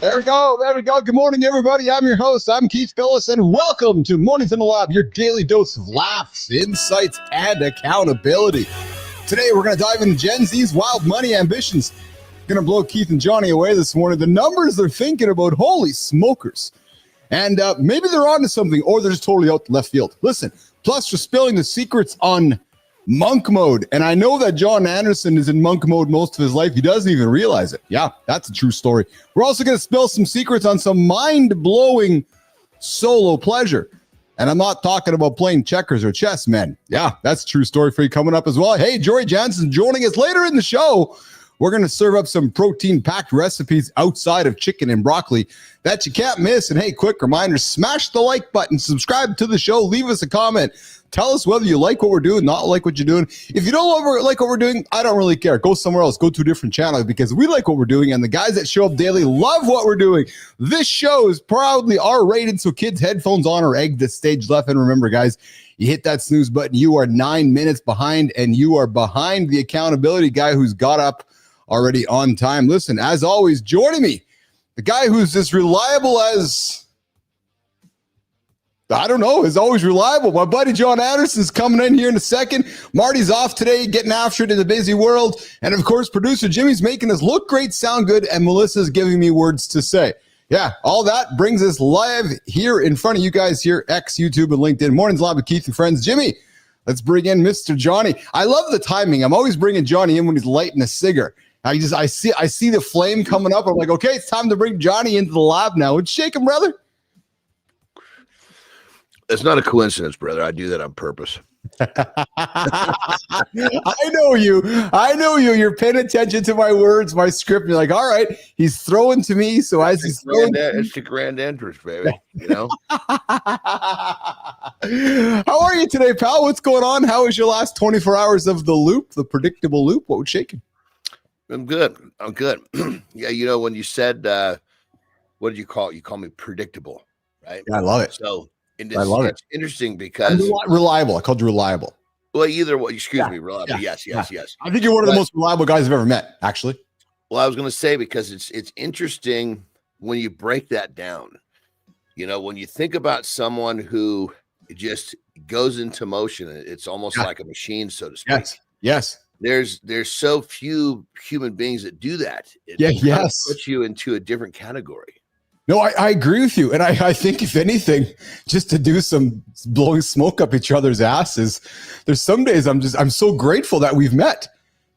There we go. There we go. Good morning, everybody. I'm your host. I'm Keith Bilous, and welcome to Mornings in the Lab, your daily dose of laughs, insights, and accountability. Today, we're going to dive into Gen Z's wild money ambitions. Going to blow Keith and Johnny away this morning. The numbers they're thinking about, holy smokers. And maybe they're onto something, or they're just totally out left field. Listen, plus we're spilling the secrets on monk mode. And I know that John Andersen is in monk mode most of his life. He doesn't even realize it. Yeah, that's a true story. We're also going to spill some secrets on some mind-blowing solo pleasure. And I'm not talking about playing checkers or chess, men. Yeah, that's a true story for you coming up as well. Hey, Jorie Jansen joining us later in the show. We're going to serve up some protein-packed recipes outside of chicken and broccoli that you can't miss. And hey, quick reminder, smash the like button, subscribe to the show, leave us a comment. Tell us whether you like what we're doing, not like what you're doing. If you don't like what we're doing, I don't really care. Go somewhere else. Go to a different channel because we like what we're doing, and the guys that show up daily love what we're doing. This show is proudly R-rated, so kids' headphones on or exit stage left. And remember, guys, you hit that snooze button, you are 9 minutes behind, and you are behind the accountability guy who's got up already on time. Listen, as always, joining me, the guy who's as reliable as... I don't know, is always reliable. My buddy John Anderson's coming in here in a second. Marty's off today, getting after it in the busy world. And of course, producer Jimmy's making us look great, sound good, and Melissa's giving me words to say. Yeah, all that brings us live here in front of you guys here, X, YouTube, and LinkedIn. Morning's live with Keith and friends. Jimmy, let's bring in Mr. Johnny. I love the timing. I'm always bringing Johnny in when he's lighting a cigar. I see the flame coming up. I'm like, okay, it's time to bring Johnny into the lab now. Let's shake him, brother. It's not a coincidence, brother. I do that on purpose. I know you. You're paying attention to my words, my script. You're like, all right, he's throwing to me. So as he's throwing, it's the grand entrance, baby. You know. How are you today, pal? What's going on? How was your last 24 hours of the loop, the predictable loop? What was shaking? I'm good. Yeah, you know when you said, what did you call it? You call me predictable, right? Yeah, I love it. So. I love it. It's interesting because reliable. I called you reliable. Well, either way, excuse me, reliable. Yeah, Yes. I think you're one of the most reliable guys I've ever met, actually. Well, I was going to say because it's interesting when you break that down. You know, when you think about someone who just goes into motion, it's almost like a machine, so to speak. Yes. There's so few human beings that do that. It puts you into a different category. No, I agree with you. And I think if anything, just to do some blowing smoke up each other's asses, there's some days I'm so grateful that we've met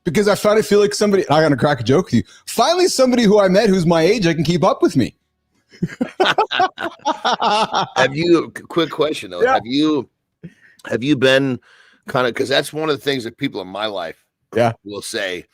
because I finally feel like somebody, I got to crack a joke with you. Finally, somebody who I met who's my age, I can keep up with me. Quick question though, yeah. have you been kind of, because that's one of the things that people in my life will say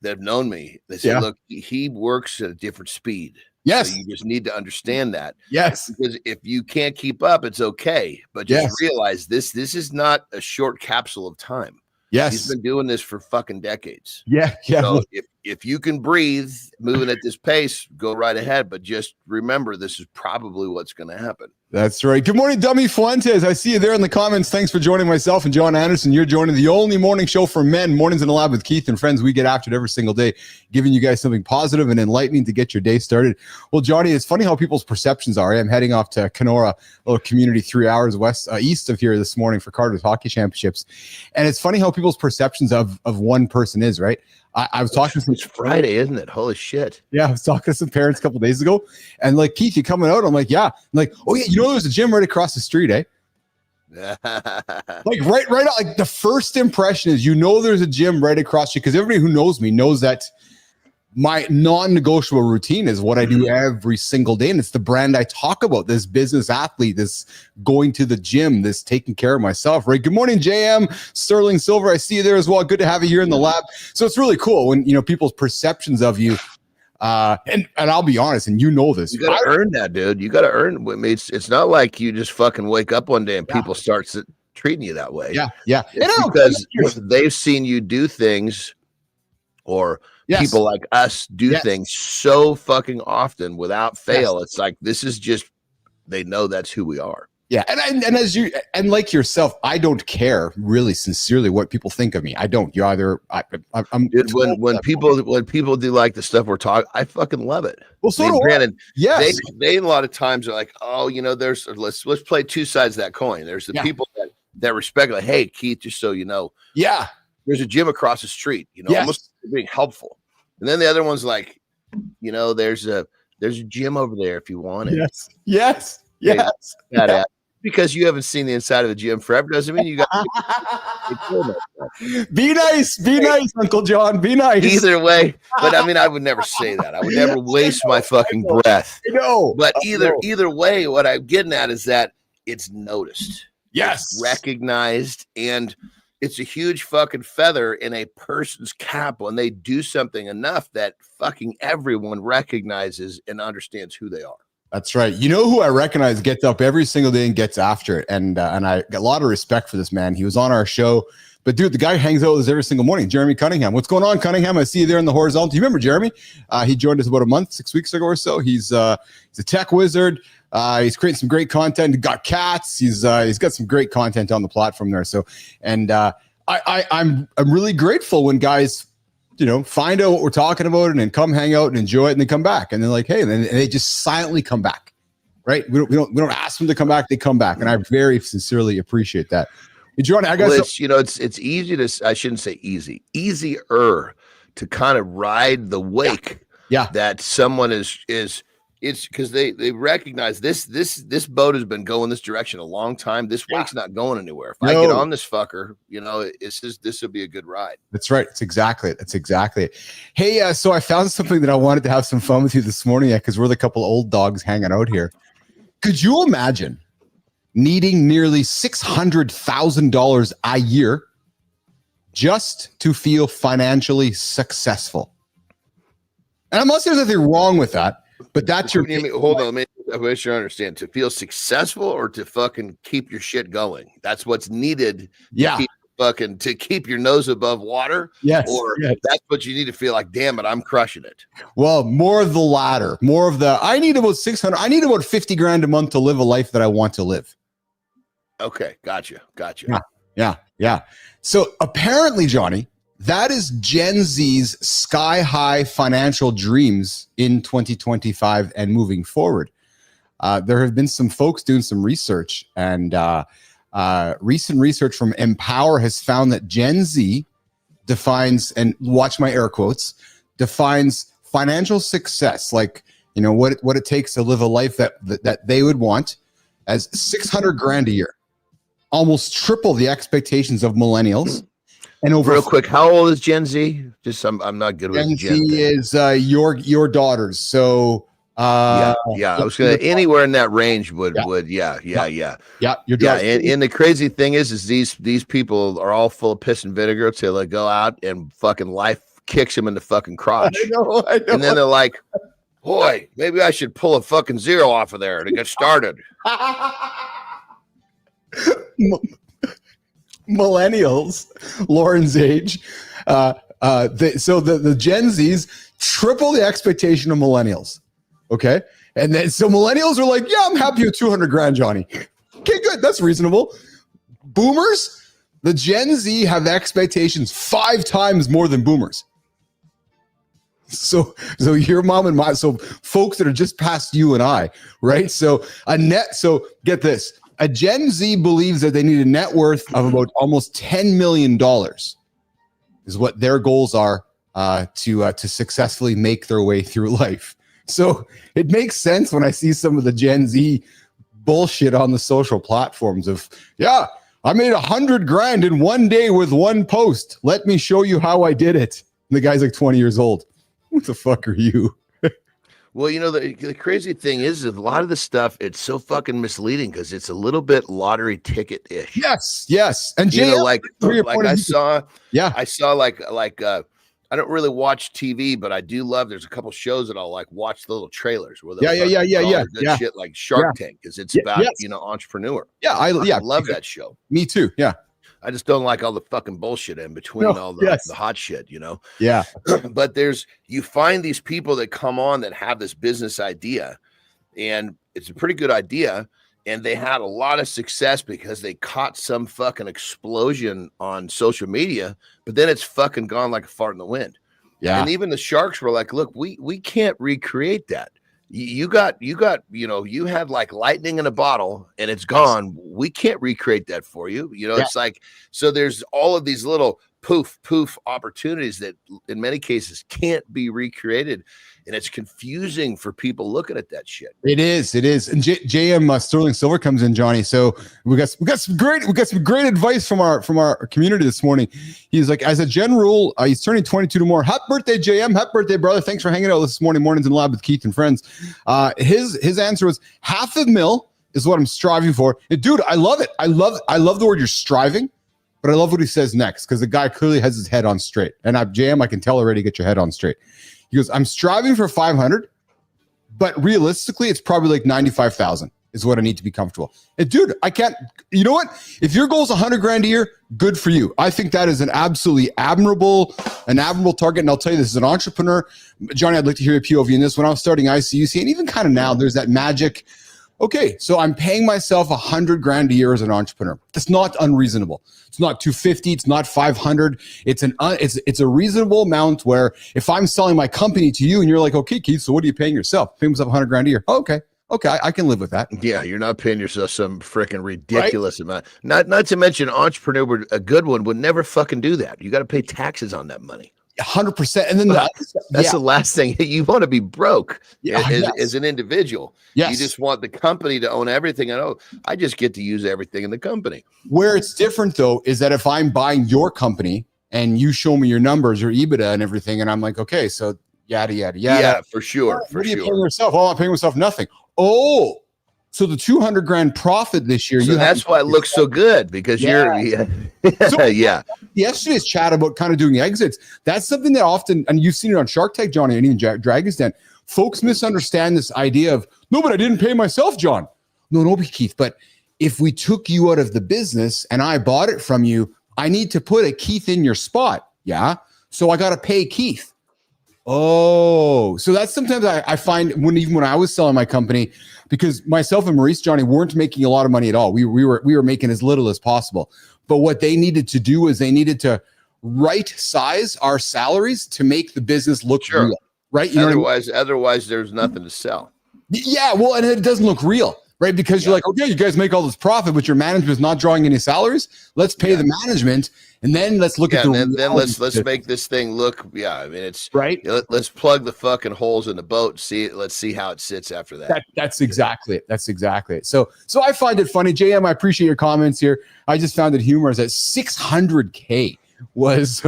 that have known me. They say, look, he works at a different speed. Yes. So you just need to understand that. Yes. Because if you can't keep up, it's okay. But just realize this is not a short capsule of time. Yes. He's been doing this for fucking decades. Yeah. So if you can breathe, moving at this pace, go right ahead. But just remember, this is probably what's going to happen. That's right. Good morning, Dummy Fuentes. I see you there in the comments. Thanks for joining myself and John Anderson. You're joining the only morning show for men, Mornings in the Lab with Keith and friends. We get after it every single day, giving you guys something positive and enlightening to get your day started. Well, Johnny, it's funny how people's perceptions are. I'm heading off to Kenora, a little community 3 hours east of here this morning for Carter's Hockey Championships. And it's funny how people's perceptions of one person is, right? I was talking to some... It's Friday, isn't it? Holy shit. Yeah, I was talking to some parents a couple days ago. And like, Keith, you coming out? I'm like, yeah. I'm like, oh, yeah, you know there's a gym right across the street, eh? Like, right out. Like, the first impression is, there's a gym right across the street. Because everybody who knows me knows that my non-negotiable routine is what I do every single day. And it's the brand I talk about, this business athlete, this going to the gym, this taking care of myself, right? Good morning, JM, Sterling Silver. I see you there as well. Good to have you here in the lab. So it's really cool when, people's perceptions of you, and I'll be honest, and you know this. You got to earn that, dude. You got to earn. It's not like you just fucking wake up one day and people start treating you that way. Yeah. It's because they've seen you do things or people like us do things so fucking often without fail. It's like, this is just, they know that's who we are. Yeah, and as you and like yourself, I don't care really sincerely what people think of me. I don't. You either I'm Dude, when people do like the stuff we're talking, I fucking love it. well, so I mean, do I. granted, Yes, they a lot of times are like, oh, you know, there's let's play two sides of that coin. There's the people that respect, like, hey, Keith, just so you know, yeah, there's a gym across the street, you know, yes. almost being helpful. And then the other one's like, you know, there's a gym over there if you want it. Yes. Yeah. Because you haven't seen the inside of a gym forever doesn't mean you got be nice, Uncle John, be nice. Either way, but I mean, I would never say that. I would never waste my fucking breath. I know. But either way, what I'm getting at is that it's noticed. Yes. It's recognized, and it's a huge fucking feather in a person's cap when they do something enough that fucking everyone recognizes and understands who they are. That's right. You know who I recognize gets up every single day and gets after it, and I got a lot of respect for this man. He was on our show, but dude, the guy hangs out with us every single morning. Jeremy Cunningham. What's going on, Cunningham? I see you there in the horizontal. Do you remember Jeremy? He joined us about 6 weeks ago or so. He's a tech wizard. He's creating some great content. He got cats. He's got some great content on the platform there. So, and I'm really grateful when guys, you know, find out what we're talking about and then come hang out and enjoy it and then come back. And they're like, hey, and they just silently come back, right? We don't ask them to come back. They come back. And I very sincerely appreciate that. John, I guess, it's easy to, I shouldn't say easier to kind of ride the wake that someone it's because they recognize this boat has been going this direction a long time. This wake's not going anywhere. If I get on this fucker, you know, this will be a good ride. That's right. That's exactly it. Hey, so I found something that I wanted to have some fun with you this morning because we're the couple old dogs hanging out here. Could you imagine needing nearly $600,000 a year just to feel financially successful? And I'm not saying there's anything wrong with that. But that's your hold on. Let me make sure I understand. To feel successful or to fucking keep your shit going? That's what's needed. To keep your nose above water. Yes. Or that's what you need to feel like, damn it, I'm crushing it. Well, more of the latter. More of the I need about 600. I need about 50 grand a month to live a life that I want to live. Okay, gotcha. Yeah. So apparently, Johnny, that is Gen Z's sky high financial dreams in 2025 and moving forward. There have been some folks doing some research, and recent research from Empower has found that Gen Z defines, and watch my air quotes, defines financial success, like, you know, what it takes to live a life that they would want, as 600 grand a year, almost triple the expectations of millennials. And over real quick, how old is Gen Z? Just I'm not good with Gen Z is your daughters. So I was gonna anywhere in that range would your daughters. And the crazy thing is these people are all full of piss and vinegar till they go out and fucking life kicks them in the fucking crotch. I know. And then they're like, boy, maybe I should pull a fucking zero off of there to get started. Millennials, Lauren's age. So the Gen Zs triple the expectation of millennials. Okay. And then so millennials are like, yeah, I'm happy with 200 grand, Johnny. Okay, good. That's reasonable. Boomers, the Gen Z have expectations 5 times more than boomers. So your mom and so folks that are just past you and I, right? So get this. A Gen Z believes that they need a net worth of about almost $10 million is what their goals are to successfully make their way through life. So it makes sense when I see some of the Gen Z bullshit on the social platforms of, I made 100 grand in one day with one post. Let me show you how I did it. And the guy's like 20 years old. What the fuck are you? Well, you know, the crazy thing is a lot of the stuff, it's so fucking misleading because it's a little bit lottery ticket-ish. Yes. And you know, like I saw like I don't really watch TV, but I do love, there's a couple shows that I'll like watch the little trailers where they'll shit like Shark Tank, because it's about, you know, entrepreneur. I love that show. Me too. Yeah. I just don't like all the fucking bullshit in between all the hot shit, you know? Yeah. But you find these people that come on that have this business idea, and it's a pretty good idea. and they had a lot of success because they caught some fucking explosion on social media, but then it's fucking gone like a fart in the wind. Yeah. And even the sharks were like, look, we can't recreate that. You had like lightning in a bottle and it's gone. We can't recreate that for you. It's like, so there's all of these little poof opportunities that in many cases can't be recreated. And it's confusing for people looking at that shit. It is. And JM Sterling Silver comes in, Johnny. So we got some great advice from our community this morning. He's like, as a general rule, he's turning 22 tomorrow. Happy birthday, JM. Happy birthday, brother. Thanks for hanging out this morning. Mornings in the lab with Keith and friends. His answer was $500,000 is what I'm striving for. And dude, I love it. I love the word you're striving, but I love what he says next because the guy clearly has his head on straight. And JM, I can tell already, get your head on straight. He goes, I'm striving for 500, but realistically, it's probably like 95,000 is what I need to be comfortable. And dude, I can't, you know what? If your goal is 100 grand a year, good for you. I think that is an absolutely admirable target. And I'll tell you, this is an entrepreneur. Johnny, I'd like to hear your POV in this. When I was starting ICUC, and even kind of now, there's that magic. Okay, so I'm paying myself 100 grand a year as an entrepreneur. That's not unreasonable. It's not 250. It's not 500. It's a reasonable amount where if I'm selling my company to you and you're like, okay, Keith, so what are you paying yourself? Paying myself 100 grand a year. Oh, okay, I can live with that. Yeah, you're not paying yourself some freaking ridiculous amount. Not to mention, entrepreneur, a good one, would never fucking do that. You got to pay taxes on that money. 100%. And then that's the last thing. You want to be broke as an individual. Yes. You just want the company to own everything. I just get to use everything in the company. Where it's different though, is that if I'm buying your company and you show me your numbers, your EBITDA and everything, and I'm like, okay, so yada, yada, yada. Yeah, for sure. What are you paying yourself? Oh, I'm paying myself nothing. Oh, so the 200 grand profit this year. So that's why it looks so good because you're. So, yeah. Yesterday's chat about kind of doing exits. That's something that often, and you've seen it on Shark Tank, Johnny, and even Dragon's Den. Folks misunderstand this idea of, no, but I didn't pay myself, John. No, Keith. But if we took you out of the business and I bought it from you, I need to put a Keith in your spot. Yeah. So I got to pay Keith. Oh, so that's sometimes I find even when I was selling my company, because myself and Maurice, Johnny, weren't making a lot of money at all. We were making as little as possible. But what they needed to do is they needed to right size our salaries to make the business look real, right? You know otherwise, there's nothing to sell. Yeah, well, and it doesn't look real, right? Because you're like, okay, you guys make all this profit, but your management's not drawing any salaries. Let's pay the management, and then let's look at then let's make this thing look. Yeah, I mean, it's right. Let's plug the fucking holes in the boat. Let's see how it sits after that. That's exactly it. That's exactly it. So I find it funny, JM. I appreciate your comments here. I just found it humorous that 600K was,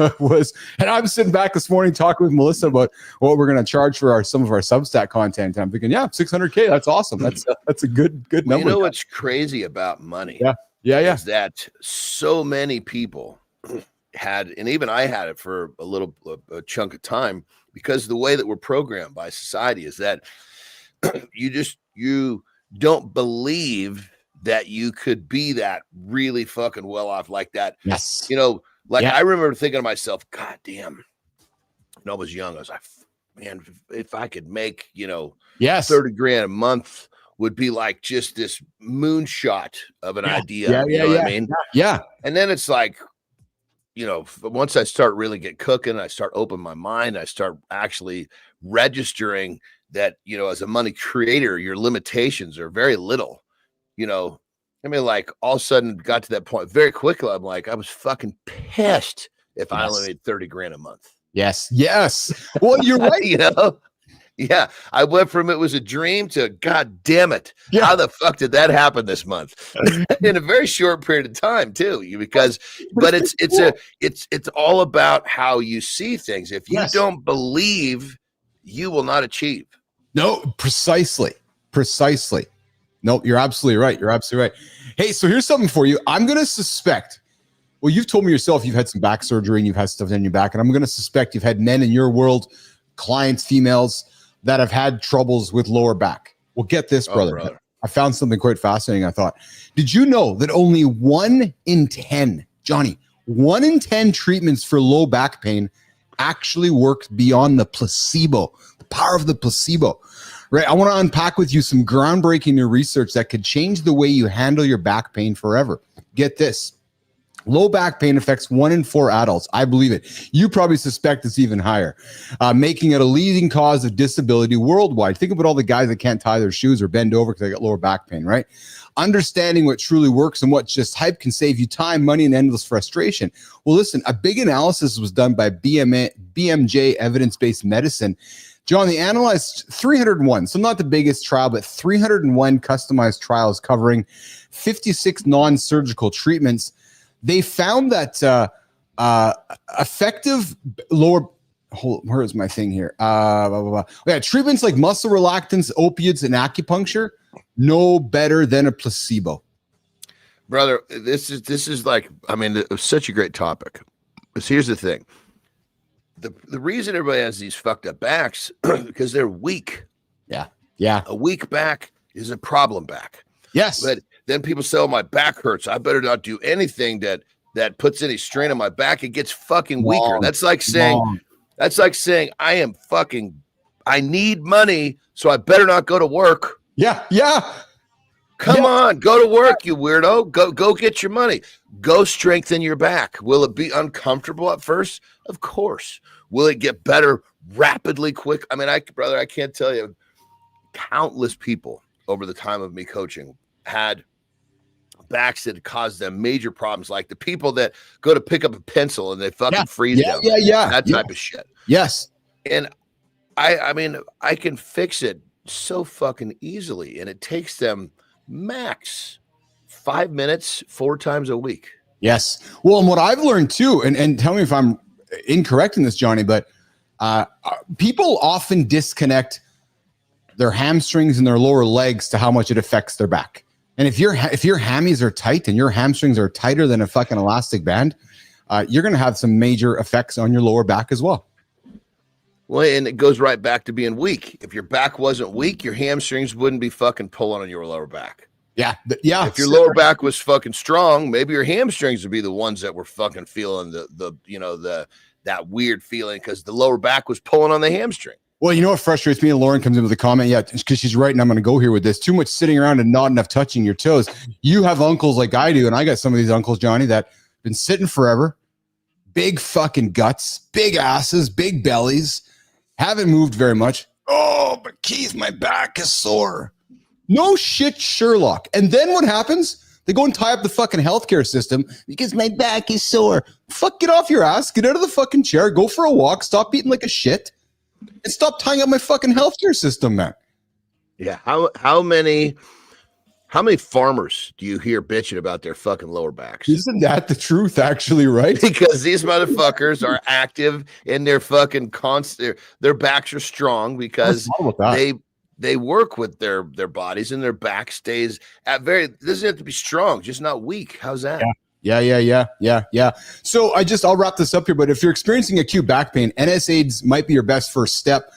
and I'm sitting back this morning talking with Melissa about what we're going to charge for some of our Substack content. And I'm thinking, 600K. That's awesome. That's a good number. You know what's crazy about money? Yeah. Is that so many people had, and even I had it for a chunk of time, because the way that we're programmed by society is that you don't believe that you could be that really fucking well off like that. Yes. I remember thinking to myself, God damn, when I was young, I was like, man, if I could make, 30 grand a month would be like just this moonshot of an idea. What I mean? Yeah. And then it's like, once I start really get cooking, I start opening my mind, I start actually registering that, as a money creator, your limitations are very little, like all of a sudden got to that point very quickly. I'm like, I was fucking pissed if I only made 30 grand a month. Yes. Well, you're right. Yeah. I went from it was a dream to God damn it. Yeah. How the fuck did that happen this month? In a very short period of time too, but it's all about how you see things. If you don't believe, you will not achieve. No, precisely. No, you're absolutely right. Hey, so here's something for you. I'm going to suspect, well, you've told me yourself you've had some back surgery and you've had stuff in your back, and I'm going to suspect you've had men in your world, clients, females, that have had troubles with lower back. Well, get this, brother. I found something quite fascinating, I thought. Did you know that only 1 in 10, Johnny, 1 in 10 treatments for low back pain actually worked beyond the placebo, the power of the placebo? right? I want to unpack with you some groundbreaking new research that could change the way you handle your back pain forever. Get this. Low back pain affects 1 in 4 adults. I believe it. You probably suspect it's even higher, making it a leading cause of disability worldwide. Think about all the guys that can't tie their shoes or bend over because they got lower back pain, right? Understanding what truly works and what just hype can save you time, money, and endless frustration. Well, listen, a big analysis was done by BMJ Evidence-Based Medicine. John, they analyzed 301, so not the biggest trial, but 301 customized trials covering 56 non-surgical treatments. They found that effective lower, where's my thing here? Yeah, treatments like muscle relaxants, opiates, and acupuncture, no better than a placebo. Brother, this is like, I mean, it was such a great topic. Because here's the thing. The reason everybody has these fucked up backs because they're weak. Yeah. Yeah. A weak back is a problem back. Yes. But then people say, oh, my back hurts. I better not do anything that puts any strain on my back. It gets fucking weaker. That's like saying I need money, so I better not go to work. Yeah. Yeah. Come on, go to work, you weirdo. Go get your money. Go strengthen your back. Will it be uncomfortable at first? Of course. Will it get better rapidly, quick? I mean, I can't tell you. Countless people over the time of me coaching had backs that caused them major problems, like the people that go to pick up a pencil and they fucking freeze down. That type of shit. Yes. And I mean, I can fix it so fucking easily, and it takes them max 5 minutes 4 times a week. Yes. Well, and what I've learned too, and tell me if I'm incorrect in this, Johnny, but people often disconnect their hamstrings and their lower legs to how much it affects their back. And if your hammies are tight and your hamstrings are tighter than a fucking elastic band, you're going to have some major effects on your lower back as well. Well, and it goes right back to being weak. If your back wasn't weak, your hamstrings wouldn't be fucking pulling on your lower back. Yeah. Yeah. If your lower back was fucking strong, maybe your hamstrings would be the ones that were fucking feeling that weird feeling because the lower back was pulling on the hamstring. Well, you know what frustrates me? And Lauren comes in with a comment. Yeah, because she's right, and I'm going to go here with this. Too much sitting around and not enough touching your toes. You have uncles like I do, and I got some of these uncles, Johnny, that have been sitting forever. Big fucking guts, big asses, big bellies. Haven't moved very much. Oh, but Keith, my back is sore. No shit, Sherlock. And then what happens? They go and tie up the fucking healthcare system because my back is sore. Fuck, get off your ass. Get out of the fucking chair. Go for a walk. Stop eating like a shit. And stop tying up my fucking healthcare system, man. Yeah. How many farmers do you hear bitching about their fucking lower backs? Isn't that the truth, actually, right? Because these motherfuckers are active and they're fucking constant. Their backs are strong because they work with their bodies, and their back stays at doesn't have to be strong, just not weak. How's that? Yeah. So I'll wrap this up here, but if you're experiencing acute back pain, NSAIDs might be your best first step.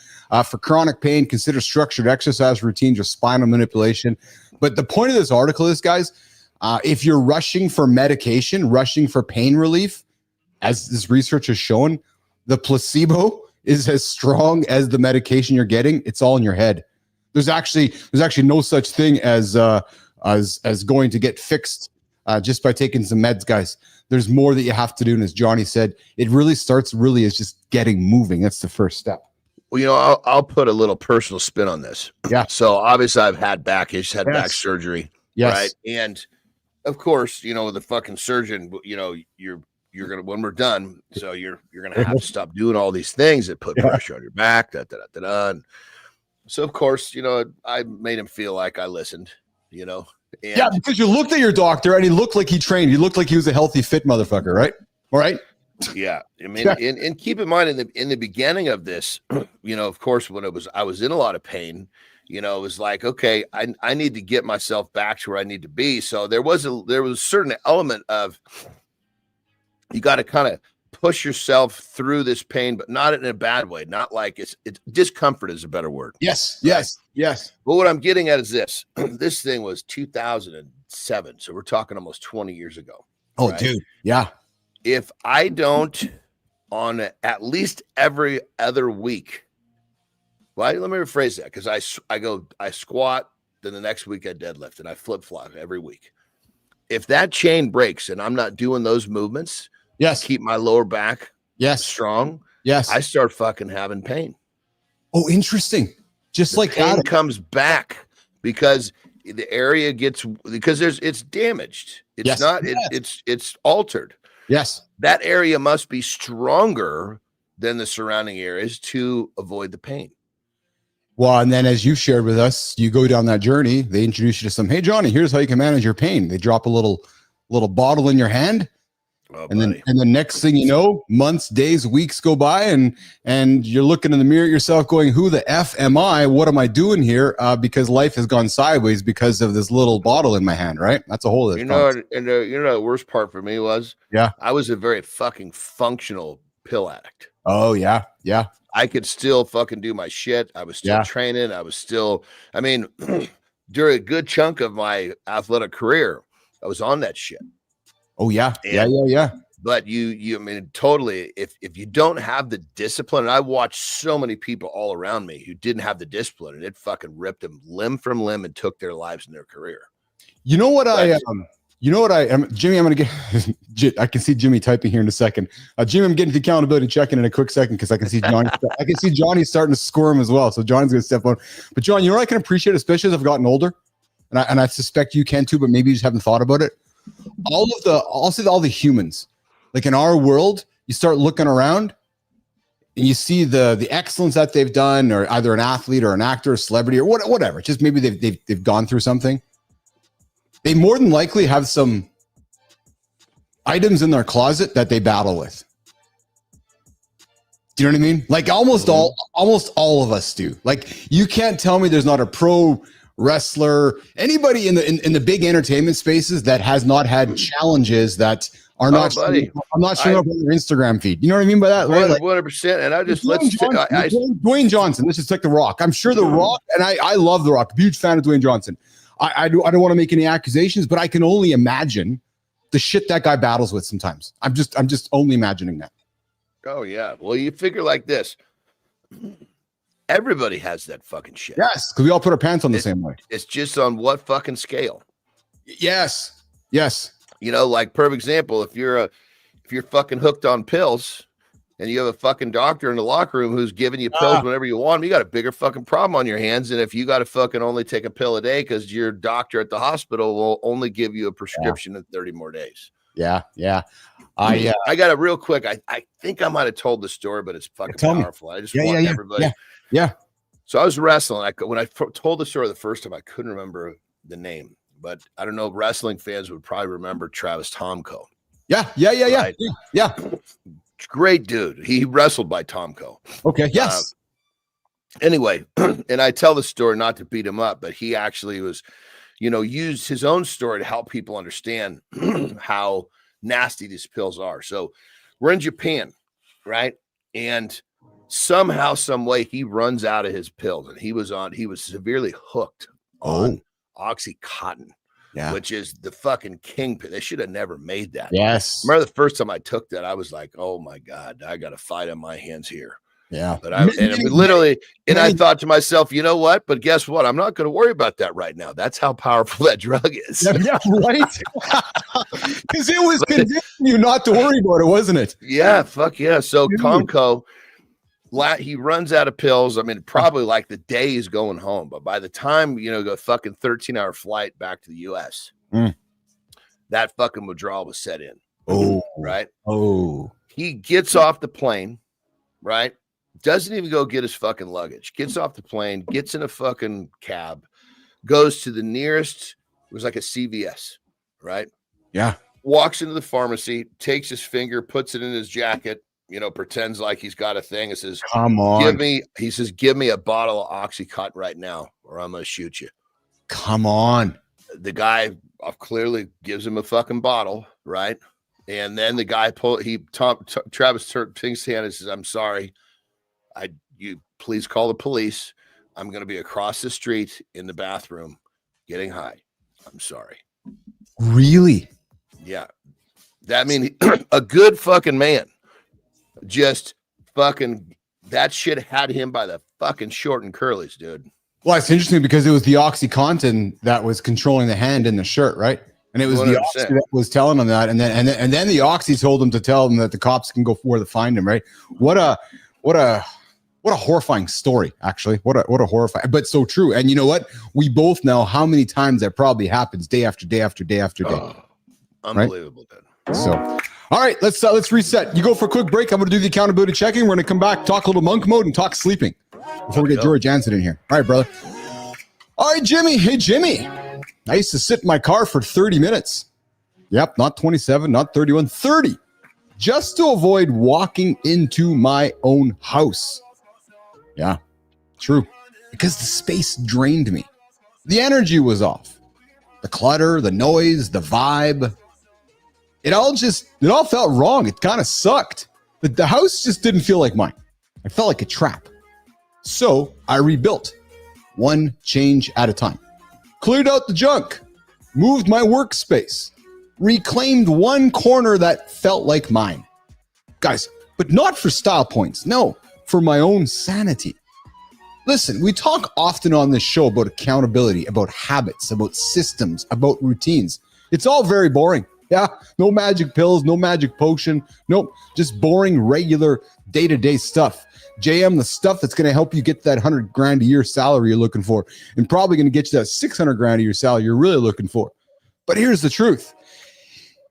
For chronic pain, consider structured exercise routines or spinal manipulation. But the point of this article is, guys, if you're rushing for medication, rushing for pain relief, as this research has shown, the placebo is as strong as the medication you're getting. It's all in your head. There's actually no such thing as going to get fixed just by taking some meds, guys. There's more that you have to do. And as Johnny said, it really starts as just getting moving. That's the first step. Well, you know, I'll put a little personal spin on this. Yeah. So obviously I've had back issues, back surgery. Yes. Right. And of course, you know, the fucking surgeon, you know, you're going to, when we're done, so you're going to have to stop doing all these things that put pressure on your back. And so of course, you know, I made him feel like I listened, you know. And yeah, because you looked at your doctor and he looked like he trained. He looked like he was a healthy, fit motherfucker, right? All right. Yeah, I mean, and keep in mind in the beginning of this, you know, of course, when I was in a lot of pain, you know, it was like, okay, I need to get myself back to where I need to be. So there was a certain element of you got to kind of push yourself through this pain, but not in a bad way. Not like it's discomfort is a better word. Yes. But what I'm getting at is this. This thing was 2007, so we're talking almost 20 years ago. Oh, right? Dude, yeah. If I don't, on at least every other week, Well, let me rephrase that, because I squat, then the next week I deadlift, and I flip flop every week. If that chain breaks and I'm not doing those movements, Yes. to keep my lower back strong, Yes. I start fucking having pain. Oh, interesting. Just The like pain that comes back because the area it's damaged. It's not, it's altered. Yes. That area must be stronger than the surrounding areas to avoid the pain. Well, and then as you shared with us, you go down that journey, they introduce you to some, hey, Johnny, here's how you can manage your pain. They drop a little bottle in your hand. Oh, and the next thing you know, months, days, weeks go by, and you're looking in the mirror at yourself going, who the F am I? What am I doing here? Because life has gone sideways because of this little bottle in my hand, right? That's a whole other concept. The worst part for me was, I was a very fucking functional pill addict. Oh, yeah. Yeah. I could still fucking do my shit. I was still training. I was still, during a good chunk of my athletic career, I was on that shit. Oh, yeah. Yeah. But totally, if you don't have the discipline, and I watched so many people all around me who didn't have the discipline, and it fucking ripped them limb from limb and took their lives and their career. You know what I am, Jimmy, I'm going to get, I can see Jimmy typing here in a second. Jimmy, I'm getting to accountability check-in in a quick second, because I can see Johnny starting to squirm as well. So Johnny's going to step on. But John, you know what I can appreciate, especially as I've gotten older, and I suspect you can too, but maybe you just haven't thought about it. All the humans, like in our world, you start looking around and you see the excellence that they've done, or either an athlete or an actor, or celebrity, or whatever. Just maybe they've gone through something. They more than likely have some items in their closet that they battle with. Do you know what I mean? Like almost all of us do. Like, you can't tell me there's not a pro wrestler, anybody in the big entertainment spaces that has not had challenges that are not showing up on your Instagram feed. You know what I mean by that? 100%. And I just Dwayne Johnson. Let's just take The Rock. I'm sure The Rock, and I love The Rock. Huge fan of Dwayne Johnson. I don't want to make any accusations, but I can only imagine the shit that guy battles with sometimes. I'm just only imagining that. Oh yeah. Well, you figure like this. Everybody has that fucking shit. Yes, because we all put our pants on the same way. It's just on what fucking scale. Yes. Like, perfect example, if you're fucking hooked on pills and you have a fucking doctor in the locker room who's giving you pills whenever you want them, you got a bigger fucking problem on your hands than if you got to fucking only take a pill a day because your doctor at the hospital will only give you a prescription in 30 more days. Yeah. I got it real quick. I think I might have told the story, but it's fucking powerful. I just want everybody. Yeah. So I was wrestling. When I told the story the first time, I couldn't remember the name, but I don't know. Wrestling fans would probably remember Travis Tomko. Yeah. Right? Yeah. Great dude. He wrestled by Tomko. Okay. Yes. Anyway, and I tell the story not to beat him up, but he actually was, used his own story to help people understand how nasty these pills are. So we're in Japan, right? And somehow, some way, he runs out of his pills, and he was severely hooked on Oxycontin, which is the fucking kingpin. They should have never made that. Yes. Remember the first time I took that, I was like, oh my God, I got a fight on my hands here. Yeah. But I thought to myself, you know what? But guess what? I'm not going to worry about that right now. That's how powerful that drug is. Yeah, right. Because it was convincing you not to worry about it, wasn't it? Yeah, fuck yeah. So Tomko, he runs out of pills. Probably like the day he's going home, but by the time go fucking 13-hour flight back to the US, that fucking withdrawal was set in. Oh, right. Oh, he gets off the plane, right? Doesn't even go get his fucking luggage. Gets off the plane, gets in a fucking cab, goes to the nearest. It was like a CVS, right? Yeah. Walks into the pharmacy, takes his finger, puts it in his jacket. Pretends like he's got a thing. It says, come on. Give me a bottle of Oxycontin right now, or I'm going to shoot you. Come on. The guy clearly gives him a fucking bottle, right? And then the guy Travis takes his hand and says, I'm sorry. You please call the police. I'm going to be across the street in the bathroom getting high. I'm sorry. Really? Yeah. That means a good fucking man just fucking that shit had him by the fucking short and curlies, dude. Well, it's interesting because it was the OxyContin that was controlling the hand in the shirt, right? And it was 100%. The Oxy that was telling him that, and then the Oxy told him to tell him that the cops can go where to find him, right? What a horrifying story, actually. What a horrifying, but so true. And you know what? We both know how many times that probably happens day after day after day after day. Oh, unbelievable, right? So, all right, let's reset. You go for a quick break. I'm going to do the accountability checking. We're going to come back, talk a little monk mode, and talk sleeping before we get Jorie Jansen in here. All right, brother. All right, Jimmy. Hey, Jimmy. I used to sit in my car for 30 minutes. Yep, not 27, not 31, 30. Just to avoid walking into my own house. Yeah, true. Because the space drained me. The energy was off. The clutter, the noise, the vibe. It all felt wrong. It kind of sucked. The house just didn't feel like mine. It felt like a trap. So I rebuilt, one change at a time. Cleared out the junk, moved my workspace, reclaimed one corner that felt like mine. Guys, but not for style points. No, for my own sanity. Listen, we talk often on this show about accountability, about habits, about systems, about routines. It's all very boring. Yeah, no magic pills, no magic potion. Nope, just boring, regular, day-to-day stuff. JM, the stuff that's going to help you get that $100,000 a year salary you're looking for, and probably going to get you that $600,000 a year salary you're really looking for. But here's the truth.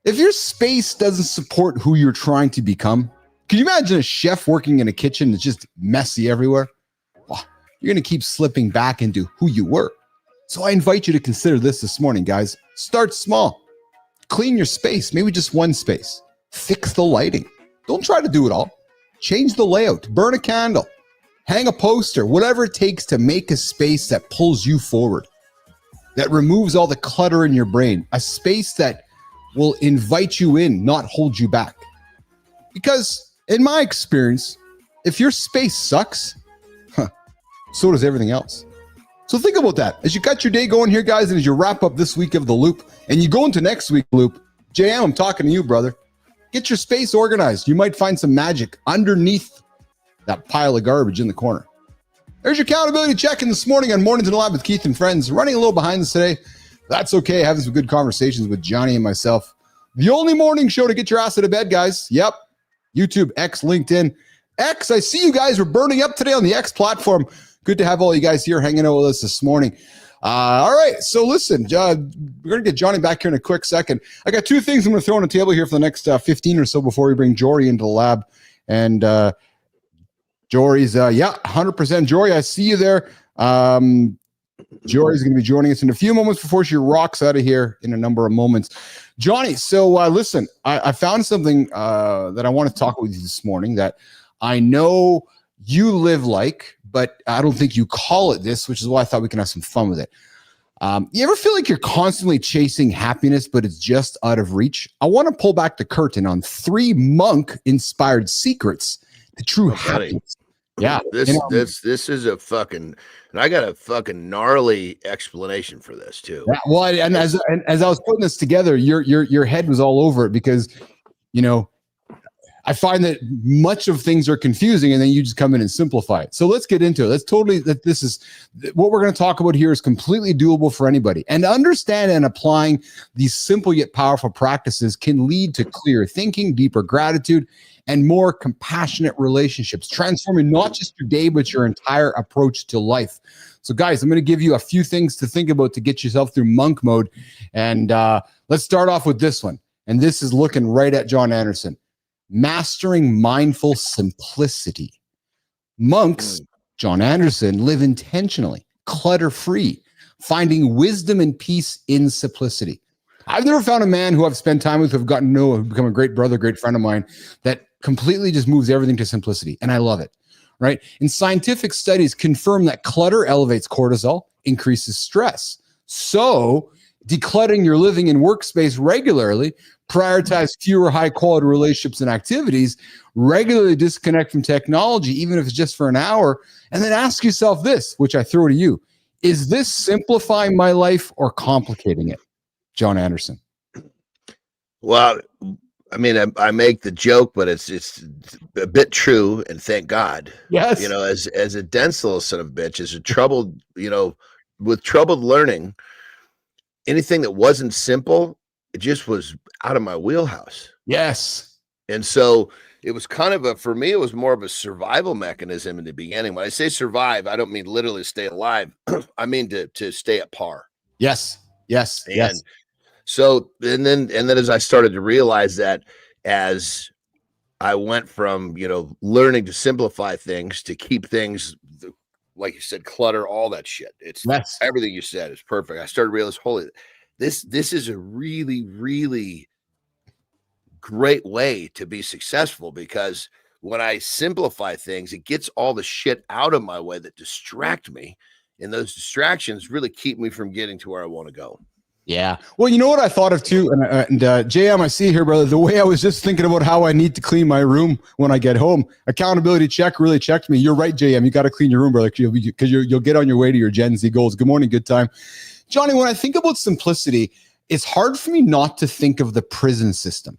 If your space doesn't support who you're trying to become, can you imagine a chef working in a kitchen that's just messy everywhere? Oh, you're going to keep slipping back into who you were. So I invite you to consider this morning, guys. Start small. Clean your space, maybe just one space. Fix the lighting. Don't try to do it all. Change the layout, burn a candle, hang a poster, whatever it takes to make a space that pulls you forward, that removes all the clutter in your brain, a space that will invite you in, not hold you back. Because in my experience, if your space sucks, so does everything else. So think about that. As you got your day going here, guys, and as you wrap up this week of the loop, and you go into next week loop, JM, I'm talking to you, brother. Get your space organized. You might find some magic underneath that pile of garbage in the corner. There's your accountability check-in this morning on Mornings in the Lab with Keith and friends. Running a little behind us today. That's okay. Having some good conversations with Johnny and myself. The only morning show to get your ass out of bed, guys. Yep. YouTube, X, LinkedIn. X, I see you guys were burning up today on the X platform. Good to have all you guys here hanging out with us this morning. All right, so listen, we're going to get Johnny back here in a quick second. I got two things I'm going to throw on the table here for the next 15 or so before we bring Jorie into the lab. And Jorie's, 100%. Jorie, I see you there. Jorie's going to be joining us in a few moments before she rocks out of here in a number of moments. Johnny, so listen, I found something that I want to talk with you this morning that I know you live like, but I don't think you call it this, which is why I thought we can have some fun with it. You ever feel like you're constantly chasing happiness, but it's just out of reach? I want to pull back the curtain on 3 monk-inspired secrets to true happiness. Yeah. This is a fucking, and I got a fucking gnarly explanation for this too. Yeah, well, and as I was putting this together, your head was all over it because, you know, I find that much of things are confusing and then you just come in and simplify it. So let's get into it. This is what we're going to talk about here is completely doable for anybody. And understand and applying these simple yet powerful practices can lead to clear thinking, deeper gratitude, and more compassionate relationships, transforming not just your day, but your entire approach to life. So guys, I'm going to give you a few things to think about to get yourself through monk mode. And let's start off with this one. And this is looking right at John Andersen. Mastering mindful simplicity. Monks, John Andersen, live intentionally, clutter-free, finding wisdom and peace in simplicity. I've never found a man who I've spent time with, who I've gotten to know, who've become a great brother, great friend of mine, that completely just moves everything to simplicity. And I love it, right? And scientific studies confirm that clutter elevates cortisol, increases stress. So decluttering your living and workspace regularly, prioritize fewer high-quality relationships and activities, regularly disconnect from technology, even if it's just for an hour, and then ask yourself this, which I throw to you. Is this simplifying my life or complicating it? John Andersen. Well, I mean, I make the joke, but it's a bit true, and thank God. Yes. You know, as a dense little son of a bitch, as a troubled, with troubled learning, anything that wasn't simple, it just was out of my wheelhouse. Yes. And so it was kind of for me, it was more of a survival mechanism in the beginning. When I say survive, I don't mean literally stay alive. I mean to stay at par. Yes. Yes. And yes. so, and then as I started to realize that, as I went from, learning to simplify things, to keep things, like you said, clutter, all that shit. It's everything you said is perfect. I started to realize, holy, this is a really, really great way to be successful, because when I simplify things, it gets all the shit out of my way that distract me. And those distractions really keep me from getting to where I want to go. Yeah. Well, you know what I thought of too, and JM, I see here, brother, the way I was just thinking about how I need to clean my room when I get home. Accountability check really checked me. You're right, JM. You got to clean your room, brother, because you'll get on your way to your Gen Z goals. Good morning, good time. Johnny, when I think about simplicity, it's hard for me not to think of the prison system.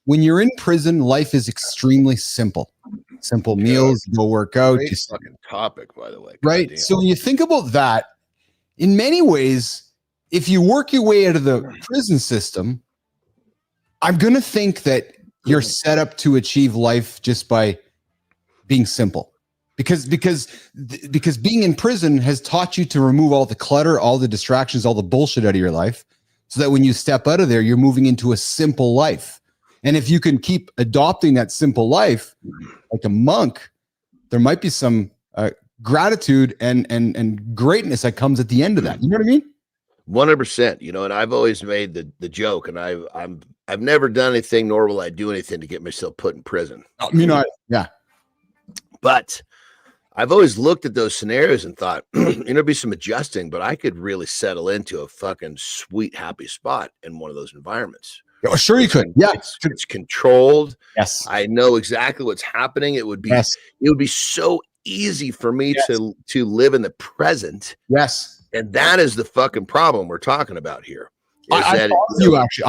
When you're in prison, life is extremely simple. Simple meals, go work out. Great fucking topic, by the way. Right. Goddamn. So when you think about that, in many ways, if you work your way out of the prison system, I'm going to think that you're set up to achieve life just by being simple. Because being in prison has taught you to remove all the clutter, all the distractions, all the bullshit out of your life, so that when you step out of there, you're moving into a simple life. And if you can keep adopting that simple life like a monk, there might be some gratitude and greatness that comes at the end of that. You know what I mean? 100%, and I've always made the joke, and I've never done anything, nor will I do anything to get myself put in prison. Yeah. But I've always looked at those scenarios and thought, there'd be some adjusting, but I could really settle into a fucking sweet, happy spot in one of those environments. Oh, sure you could. Yeah. It's controlled. Yes. I know exactly what's happening. It would be so easy for me to live in the present. Yes. And that is the fucking problem we're talking about here. I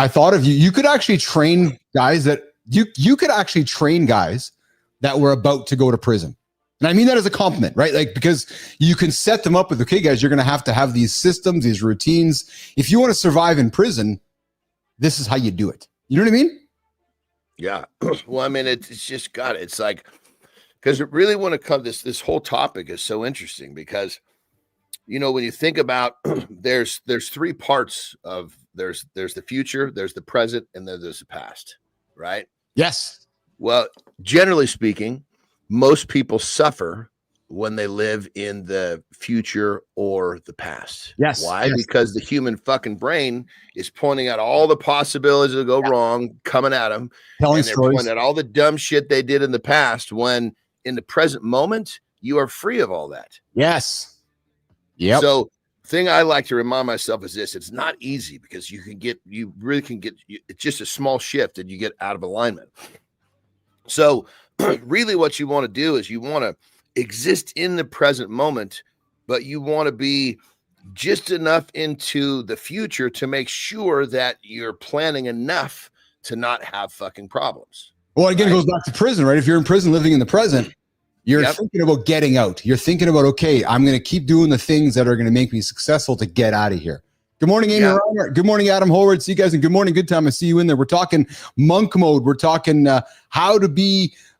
thought of you. You could actually train guys that you could actually train guys that were about to go to prison. And I mean that as a compliment, right? Like, because you can set them up with, okay, guys, you're going to have these systems, these routines. If you want to survive in prison, this is how you do it. You know what I mean? Yeah. Well, I mean, it's just got it. It's like, because it really want to come, this whole topic is so interesting, because when you think about, there's three parts of, there's the future, there's the present, and then there's the past, right? Yes. Well, generally speaking, most people suffer when they live in the future or the past. Yes. Why? Yes. Because the human fucking brain is pointing out all the possibilities that go wrong, coming at them, and they're pointing at all the dumb shit they did in the past, when in the present moment, you are free of all that. Yes. Yeah. So thing I like to remind myself is this: it's not easy, because you really can get, it's just a small shift and you get out of alignment. So really what you want to do is you want to exist in the present moment, but you want to be just enough into the future to make sure that you're planning enough to not have fucking problems. Well, again, it goes back to prison, right? If you're in prison living in the present, you're thinking about getting out. You're thinking about, okay, I'm going to keep doing the things that are going to make me successful to get out of here. Good morning, Amy. Yeah. Good morning, Adam Howard. See you guys, and good morning, good time. I see you in there. We're talking monk mode. We're talking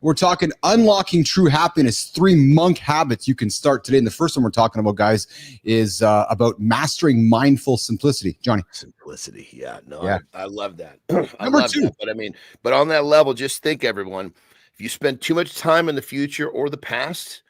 we're talking unlocking true happiness, 3 monk habits you can start today. And the first one we're talking about, guys, is about mastering mindful simplicity. Johnny. Simplicity. Yeah, no, yeah. I love that. Number 2. That. But on that level, just think, everyone, if you spend too much time in the future or the past,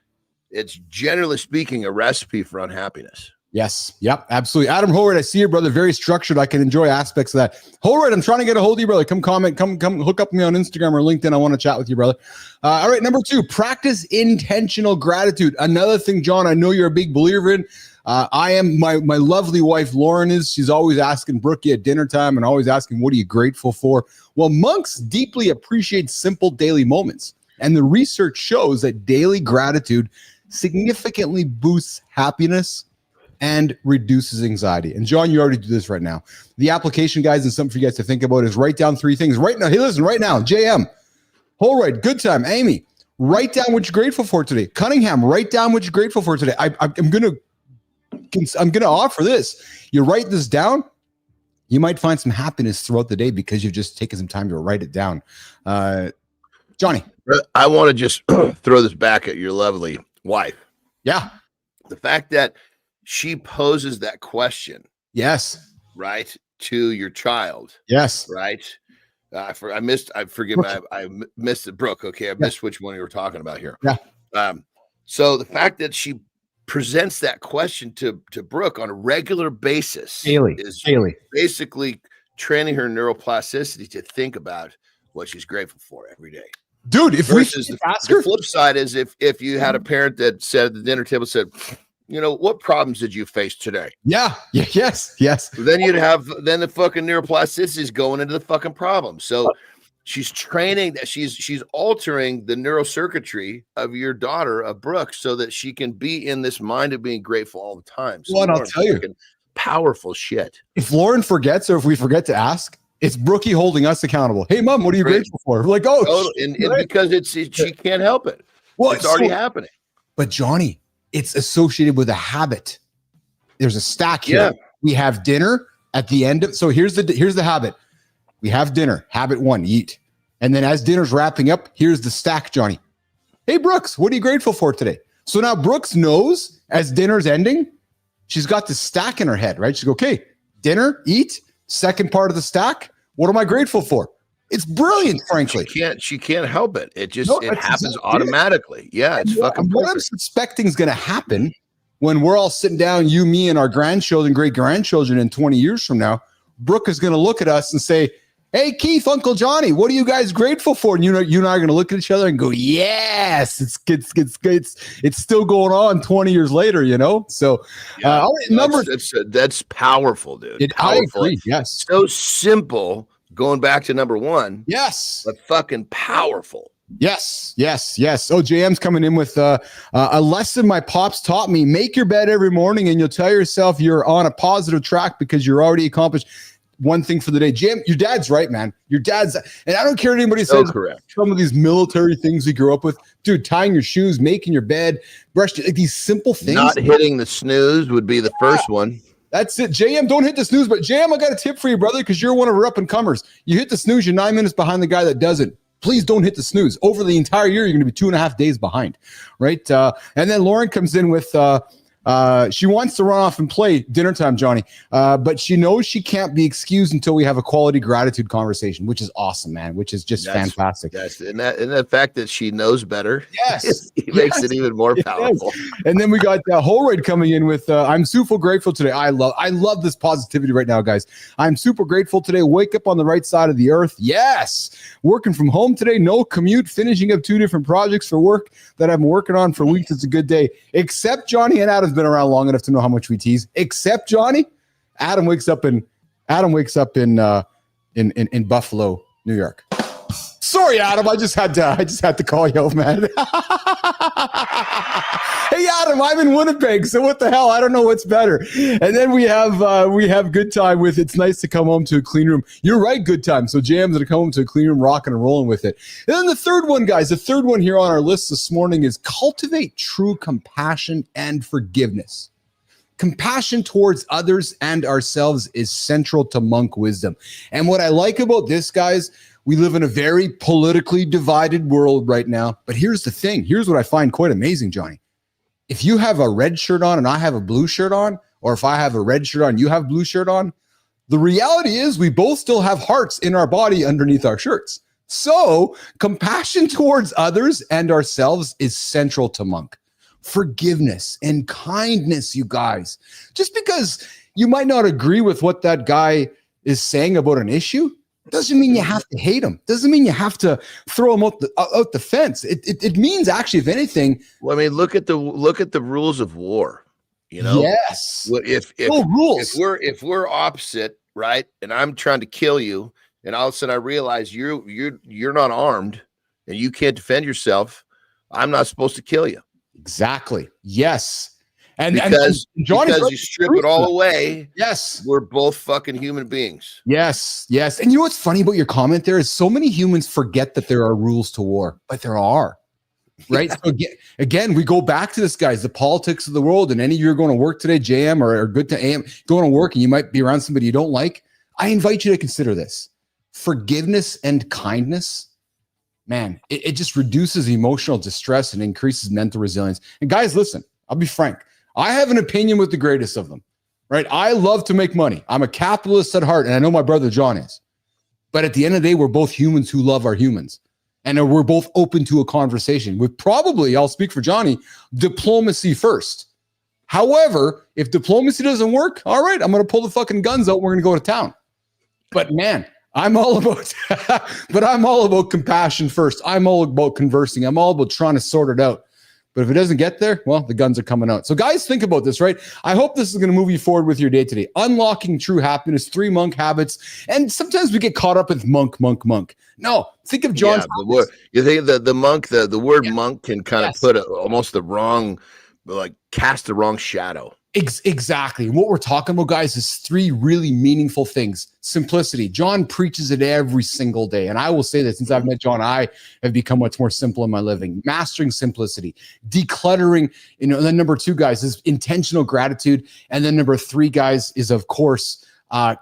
it's generally speaking a recipe for unhappiness. Yes. Yep. Absolutely. Adam Howard, I see you, brother. Very structured. I can enjoy aspects of that. Howard, I'm trying to get a hold of you, brother. Come comment. Come hook up with me on Instagram or LinkedIn. I want to chat with you, brother. All right. Number 2, practice intentional gratitude. Another thing, John, I know you're a big believer in. I am. My lovely wife, Lauren, is. She's always asking Brookie at dinner time and always asking, what are you grateful for? Well, monks deeply appreciate simple daily moments. And the research shows that daily gratitude significantly boosts happiness and reduces anxiety. And John, you already do this right now. The application, guys, and something for you guys to think about is write down 3 things right now. Hey, listen, right now, JM, Holroyd, good time, Amy, write down what you're grateful for today. Cunningham, write down what you're grateful for today. I'm gonna offer this. You write this down, you might find some happiness throughout the day because you've just taken some time to write it down. Johnny, I want to just throw this back at your lovely wife. Yeah. The fact that she poses that question. Yes. Right. To your child. Yes. Right. I missed it. Brooke. Okay. I missed which one you were talking about here. Yeah. So the fact that she presents that question to Brooke on a regular basis daily, basically training her neuroplasticity to think about what she's grateful for every day. Dude, if versus the flip side is if you had a parent that said at the dinner table said, you know, what problems did you face today? Yeah. Yes. Then the fucking neuroplasticity is going into the fucking problem. So she's training that she's altering the neurocircuitry of your daughter, of Brooke, so that she can be in this mind of being grateful all the time. So well, and I'll tell you, powerful shit. If Lauren forgets or if we forget to ask, it's Brookie holding us accountable. Hey, Mom, what are you grateful for? We're like, and because she can't help it. Well, it's already happening. But Johnny, it's associated with a habit. There's a stack here. Yeah. We have dinner at the end of. So here's the habit. We have dinner. Habit 1, eat. And then as dinner's wrapping up, here's the stack, Johnny. Hey, Brooks, what are you grateful for today? So now Brooks knows as dinner's ending, she's got the stack in her head, right? She's like, okay, dinner, eat, second part of the stack. What am I grateful for? It's brilliant, frankly. She can't help it. It happens automatically. Yeah, it's fucking what I'm suspecting is going to happen when we're all sitting down, you, me, and our grandchildren, great-grandchildren in 20 years from now, Brooke is going to look at us and say, hey, Keith, Uncle Johnny, what are you guys grateful for? And you and I are going to look at each other and go, yes, it's still going on 20 years later, you know? So that's powerful, dude. I agree, yes. So simple, going back to number 1. Yes. But fucking powerful. Yes. Oh, JM's coming in with a lesson my pops taught me. Make your bed every morning and you'll tell yourself you're on a positive track because you're already accomplished one thing for the day. Jim, your dad's right, man. Your dad's, and I don't care what anybody says. Correct. Some of these military things we grew up with, dude, tying your shoes, making your bed, like these simple things. Not hitting the snooze would be the first one. That's it. JM, don't hit the snooze. But JM, I got a tip for you, brother, because you're one of our up-and-comers. You hit the snooze, you're 9 minutes behind the guy that doesn't. Please don't hit the snooze. Over the entire year, you're going to be 2.5 days behind, right? And then Lauren comes in with she wants to run off and play dinner time, Johnny, but she knows she can't be excused until we have a quality gratitude conversation, which is awesome, man, which is just fantastic. Yes, and the fact that she knows better, yes, makes it even more powerful. And then we got Holroyd coming in with I'm super grateful today. I love this positivity right now, guys. I'm super grateful today. Wake up on the right side of the earth. Yes, working from home today. No commute. Finishing up 2 different projects for work that I've been working on for weeks. It's a good day. Except Johnny and Adam's been around long enough to know how much we tease. Except Johnny, Adam wakes up in Buffalo, New York. Sorry, Adam, I just had to call you out, man. Hey, Adam, I'm in Winnipeg, so what the hell? I don't know what's better. And then we have good time with it's nice to come home to a clean room. You're right, good time. So Jam's gonna come home to a clean room, rocking and rolling with it. And then the third one, guys, the third one here on our list this morning is cultivate true compassion and forgiveness. Compassion towards others and ourselves is central to monk wisdom. And what I like about this, guys, we live in a very politically divided world right now. But here's the thing. Here's what I find quite amazing, Johnny. If you have a red shirt on and I have a blue shirt on, or if I have a red shirt on, you have a blue shirt on, the reality is we both still have hearts in our body underneath our shirts. So compassion towards others and ourselves is central to monk. Forgiveness and kindness, you guys. Just because you might not agree with what that guy is saying about an issue doesn't mean you have to hate him. Doesn't mean you have to throw him out the fence. It means actually, if anything. Well, I mean, look at the rules of war. You know, yes. Rules. If we're opposite, right, and I'm trying to kill you, and all of a sudden I realize you're not armed and you can't defend yourself, I'm not supposed to kill you. Exactly. Yes. And because you strip it all away. Yes. We're both fucking human beings. Yes. Yes. And you know what's funny about your comment there is so many humans forget that there are rules to war, but there are. Right. Yeah. So again, we go back to this, guys, the politics of the world. And any of you are going to work today, JM, or good to AM, going to work and you might be around somebody you don't like. I invite you to consider this. Forgiveness and kindness, man, it just reduces emotional distress and increases mental resilience. And guys, listen, I'll be frank. I have an opinion with the greatest of them, right? I love to make money. I'm a capitalist at heart, and I know my brother John is. But at the end of the day, we're both humans who love our humans. And we're both open to a conversation with probably, I'll speak for Johnny, diplomacy first. However, if diplomacy doesn't work, all right, I'm going to pull the fucking guns out. We're going to go to town. But man, I'm all about compassion first. I'm all about conversing. I'm all about trying to sort it out. But if it doesn't get there, well, the guns are coming out. So guys, think about this, right? I hope this is going to move you forward with your day today. Unlocking true happiness, 3 monk habits. And sometimes we get caught up with monk. No, think of John's. Yeah, you think the monk, the word monk can kind of put almost the wrong, like cast the wrong shadow. Exactly. What we're talking about, guys, is 3 really meaningful things. Simplicity. John preaches it every single day. And I will say that since I've met John, I have become much more simple in my living. Mastering simplicity. Decluttering. And then number 2, guys, is intentional gratitude. And then number 3, guys, is, of course,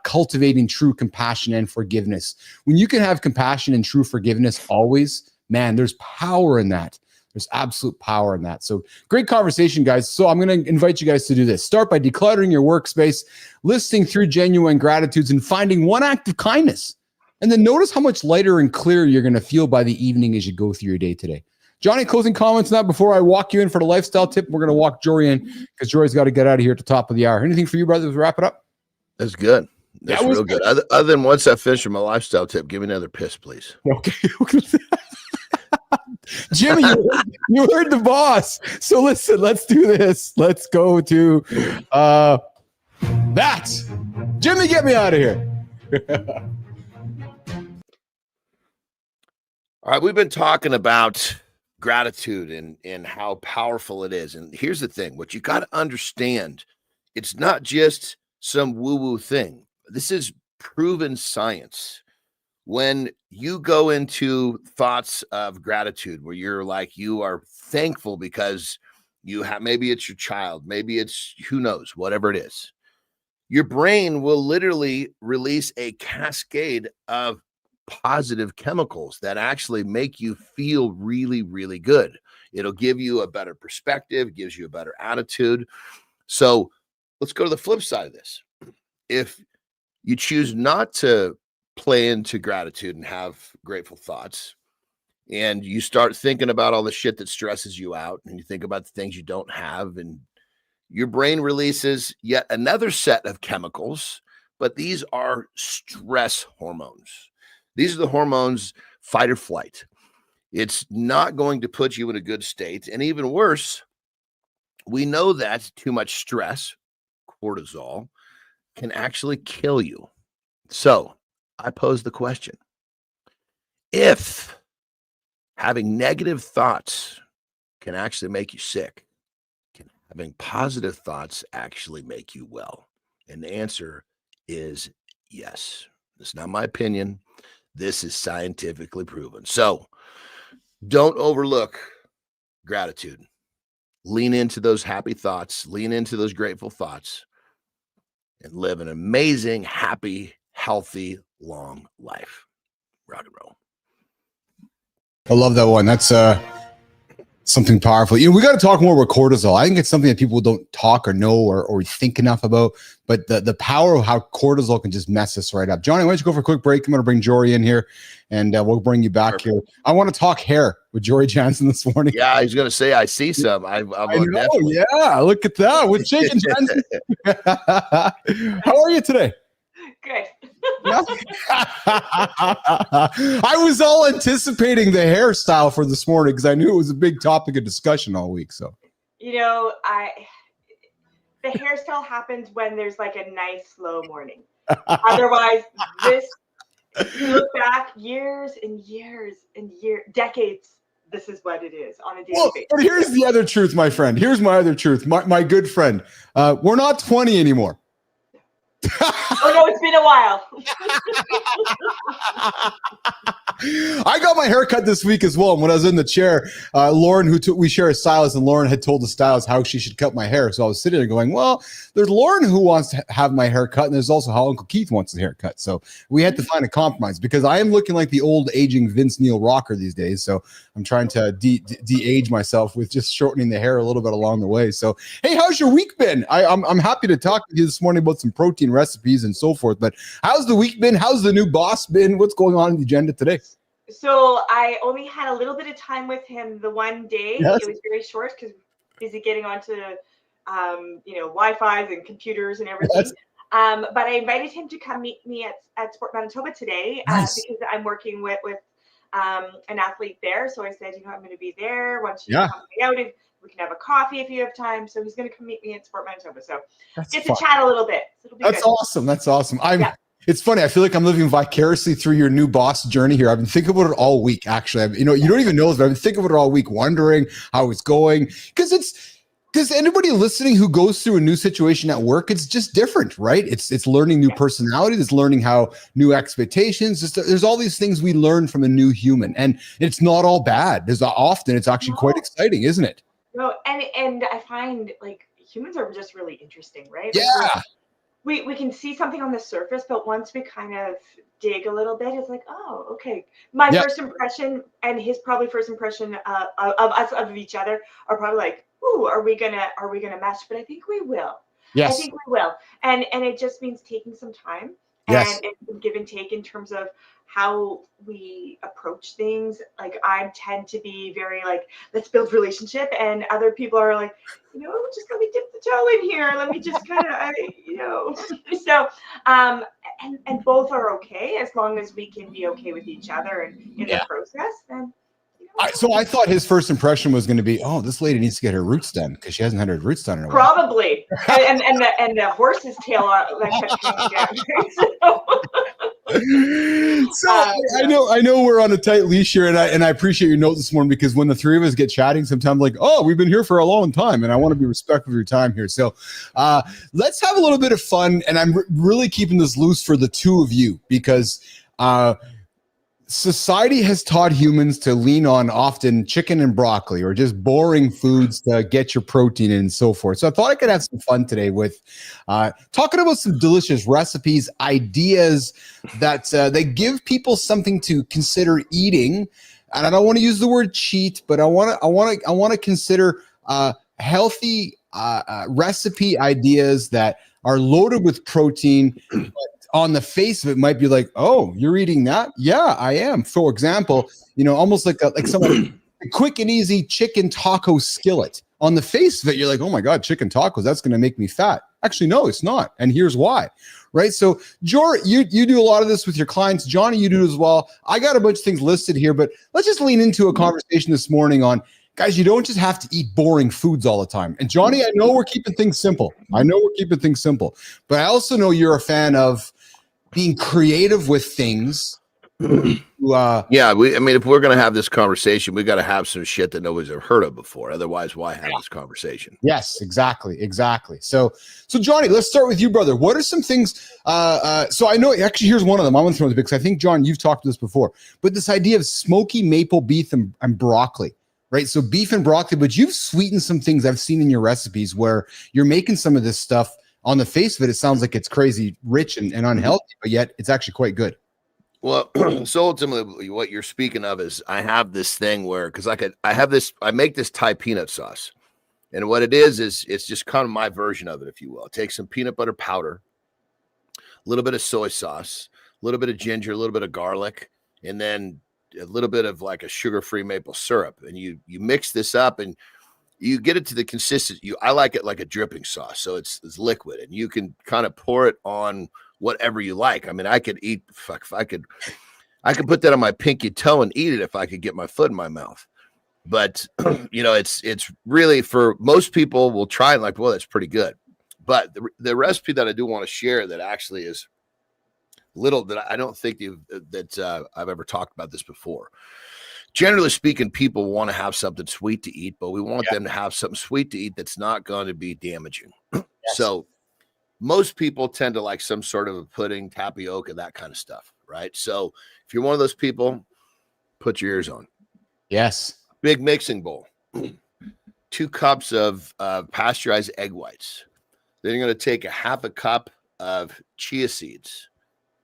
cultivating true compassion and forgiveness. When you can have compassion and true forgiveness always, man, there's power in that. There's absolute power in that. So great conversation, guys. So I'm going to invite you guys to do this. Start by decluttering your workspace, listing through genuine gratitudes, and finding 1 act of kindness. And then notice how much lighter and clearer you're going to feel by the evening as you go through your day today. Johnny, closing comments now before I walk you in for the lifestyle tip. We're going to walk Jorie in because Jorie's got to get out of here at the top of the hour. Anything for you, brother, to wrap it up? That's good. That's real good. Other than once I finish my lifestyle tip, give me another piss, please. Okay. Jimmy, you heard the boss. So listen, let's do this. Let's go to that. Jimmy, get me out of here. All right, we've been talking about gratitude and how powerful it is. And here's the thing, what you got to understand, it's not just some woo-woo thing. This is proven science. When you go into thoughts of gratitude, where you're like, you are thankful because you have, maybe it's your child, maybe it's who knows, whatever it is, your brain will literally release a cascade of positive chemicals that actually make you feel really, really good. It'll give you a better perspective, gives you a better attitude. So let's go to the flip side of this. If you choose not to play into gratitude and have grateful thoughts, and you start thinking about all the shit that stresses you out, and you think about the things you don't have, and your brain releases yet another set of chemicals, but these are stress hormones. These are the hormones, fight or flight. It's not going to put you in a good state. And even worse, we know that too much stress, cortisol, can actually kill you. So I pose the question, if having negative thoughts can actually make you sick, can having positive thoughts actually make you well? And the answer is yes. It's not my opinion. This is scientifically proven. So don't overlook gratitude. Lean into those happy thoughts, lean into those grateful thoughts, and live an amazing, happy, healthy, long life. Rock and roll. I love that one. That's something powerful. We got to talk more about cortisol. I think it's something that people don't talk or know or think enough about, but the power of how cortisol can just mess us right up. Johnny, why don't you go for a quick break? I'm going to bring Jorie in here, and we'll bring you back here. I want to talk hair with Jorie Jansen this morning. Yeah, I was going to say, I see some. I know, definitely. Yeah, look at that. What's shaking, Jansen? How are you today? Good. I was all anticipating the hairstyle for this morning because I knew it was a big topic of discussion all week. So, the hairstyle happens when there's like a nice slow morning. Otherwise, you look back years and years and years, decades, this is what it is on a daily Well, basis. but here's the other truth, my friend. Here's my other truth. My good friend. We're not 20 anymore. Oh no, it's been a while. I got my haircut this week as well. And when I was in the chair, Lauren, we share a stylist, and Lauren had told the stylist how she should cut my hair. So I was sitting there going, well, there's Lauren who wants to have my hair cut, and there's also how Uncle Keith wants his hair cut. So we had to find a compromise because I am looking like the old aging Vince Neil rocker these days. So I'm trying to de-age myself with just shortening the hair a little bit along the way. So, hey, how's your week been? I'm happy to talk with you this morning about some protein recipes and so forth. But how's the week been? How's the new boss been? What's going on in the agenda today? So I only had a little bit of time with him the one day. Yes. It was very short because busy getting onto Wi-Fi's and computers and everything. Yes. But I invited him to come meet me at Sport Manitoba today Nice. because I'm working with an athlete there. So I said, I'm going to be there once you Yeah. come out. And we can have a coffee if you have time. So he's going to come meet me at Sport Manitoba. So That's get fun. to chat a little bit. So it'll be That's good. awesome. That's awesome. Yeah. It's funny. I feel like I'm living vicariously through your new boss journey here. I've been thinking about it all week, actually. You don't even know this, but I've been thinking about it all week, wondering how it's going. Because anybody listening who goes through a new situation at work, it's just different, right? It's learning new personalities. It's learning how new expectations. There's all these things we learn from a new human, and it's not all bad. There's often it's actually quite exciting, isn't it? No, and I find like humans are just really interesting, right? Yeah. Like, we can see something on the surface, but once we kind of dig a little bit, it's like, oh, okay. My first impression and his probably first impression of us of each other are probably like, ooh, are we gonna mesh? But I think we will. Yes. I think we will. And it just means taking some time and give and take in terms of how we approach things. Like I tend to be very like, let's build relationship, and other people are like, just let me dip the toe in here. Let me just kind of, So, and both are okay as long as we can be okay with each other and in the process. Then. So I thought his first impression was going to be, oh, this lady needs to get her roots done because she hasn't had her roots done in a while. Probably, and the horse's tail like kept hanging down. So I know we're on a tight leash here, and I appreciate your note this morning because when the three of us get chatting, sometimes like, oh, we've been here for a long time, and I want to be respectful of your time here. So let's have a little bit of fun, and I'm really keeping this loose for the two of you because society has taught humans to lean on often chicken and broccoli or just boring foods to get your protein in and so forth. So I thought I could have some fun today with talking about some delicious recipes, ideas that they give people something to consider eating. And I don't want to use the word cheat, but I want to consider healthy recipe ideas that are loaded with protein. On the face of it might be like, oh, you're eating that? Yeah, I am. For example, almost like someone a quick and easy chicken taco skillet. On the face of it, you're like, oh my God, chicken tacos, that's going to make me fat. Actually, no, it's not. And here's why, right? So Jorie, you do a lot of this with your clients. Johnny, you do as well. I got a bunch of things listed here, but let's just lean into a conversation this morning on, guys, you don't just have to eat boring foods all the time. And Johnny, I know we're keeping things simple. But I also know you're a fan of being creative with things. If we're going to have this conversation, we got to have some shit that nobody's ever heard of before. Otherwise, why have this conversation? Yes, exactly. So Johnny, let's start with you, brother. What are some things? So I know actually here's one of them. I'm going to throw it because I think, John, you've talked to this before, but this idea of smoky maple beef and broccoli, right? So beef and broccoli, but you've sweetened some things I've seen in your recipes where you're making some of this stuff. On the face of it, it sounds like it's crazy rich and unhealthy, but yet it's actually quite good. Well, so ultimately what you're speaking of is I have this thing where, because I make this Thai peanut sauce. And what it is it's just kind of my version of it, if you will. Take some peanut butter powder, a little bit of soy sauce, a little bit of ginger, a little bit of garlic, and then a little bit of like a sugar-free maple syrup. And you mix this up and you get it to the consistency. I like it like a dripping sauce. So it's liquid and you can kind of pour it on whatever you like. I mean, I could I could put that on my pinky toe and eat it if I could get my foot in my mouth. But, it's really, for most people will try and like, well, that's pretty good. But the recipe that I do want to share that actually is little that I don't think I've ever talked about this before. generally speaking, people want to have something sweet to eat, but we want them to have something sweet to eat that's not going to be damaging. So most people tend to like some sort of a pudding, tapioca, that kind of stuff, right? So if you're one of those people, put your ears on. Yes. Big mixing bowl. 2 cups of pasteurized egg whites. Then you're going to take a half a cup of chia seeds,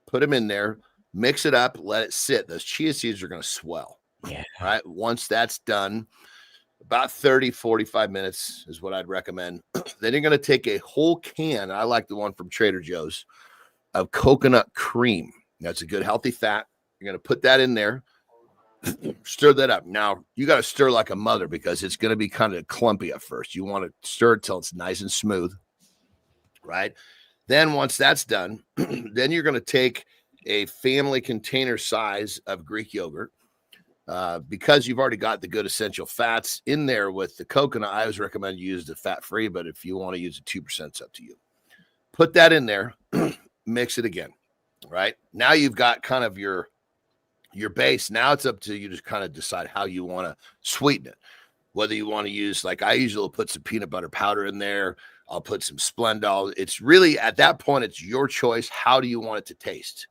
put them in there, mix it up, let it sit. Those chia seeds are going to swell. Yeah. Right. Once that's done, about 30, 45 minutes is what I'd recommend. Then you're going to take a whole can. I like the one from Trader Joe's of coconut cream. That's a good healthy fat. You're going to put that in there. Stir that up. Now you got to stir like a mother because it's going to be kind of clumpy at first. You want to stir it till it's nice and smooth, right? Then once that's done, then you're going to take a family container size of Greek yogurt. Because you've already got the good essential fats in there with the coconut, I always recommend you use the fat-free, but if you want to use the 2%, it's up to you. Put that in there, mix it again, right? Now you've got kind of your base. Now it's up to you to kind of decide how you want to sweeten it. Whether you want to use, like I usually put some peanut butter powder in there. I'll put some Splendol. It's really, at that point, it's your choice. How do you want it to taste?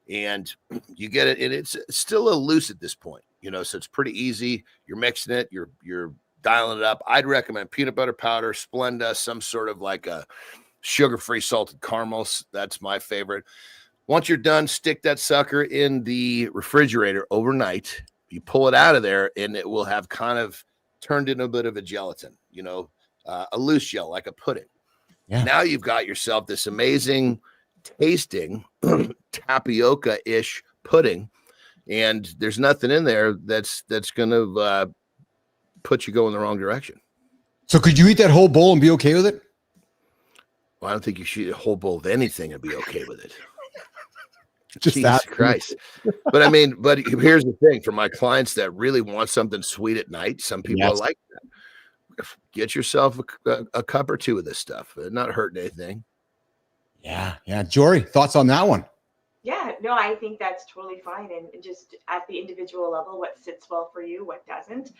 And you get it, and it's still a little loose at this point, so it's pretty easy. You're mixing it, you're dialing it up. I'd recommend peanut butter powder, Splenda, some sort of like a sugar-free salted caramels. That's my favorite. Once you're done, stick that sucker in the refrigerator overnight. You pull it out of there, and it will have kind of turned into a bit of a gelatin, a loose gel, like a pudding. Yeah. Now you've got yourself this amazing tasting tapioca-ish pudding, and there's nothing in there that's going to put you going the wrong direction. So could you eat that whole bowl and be okay with it? Well, I don't think you should eat a whole bowl of anything and be okay with it. Just Jesus that Christ. But I mean, but here's the thing, for my clients that really want something sweet at night, some people are like that. Get yourself a cup or two of this stuff. It's not hurting anything. Yeah. Jorie, thoughts on that one? Yeah, no, I think that's totally fine. And just at the individual level, what sits well for you, what doesn't.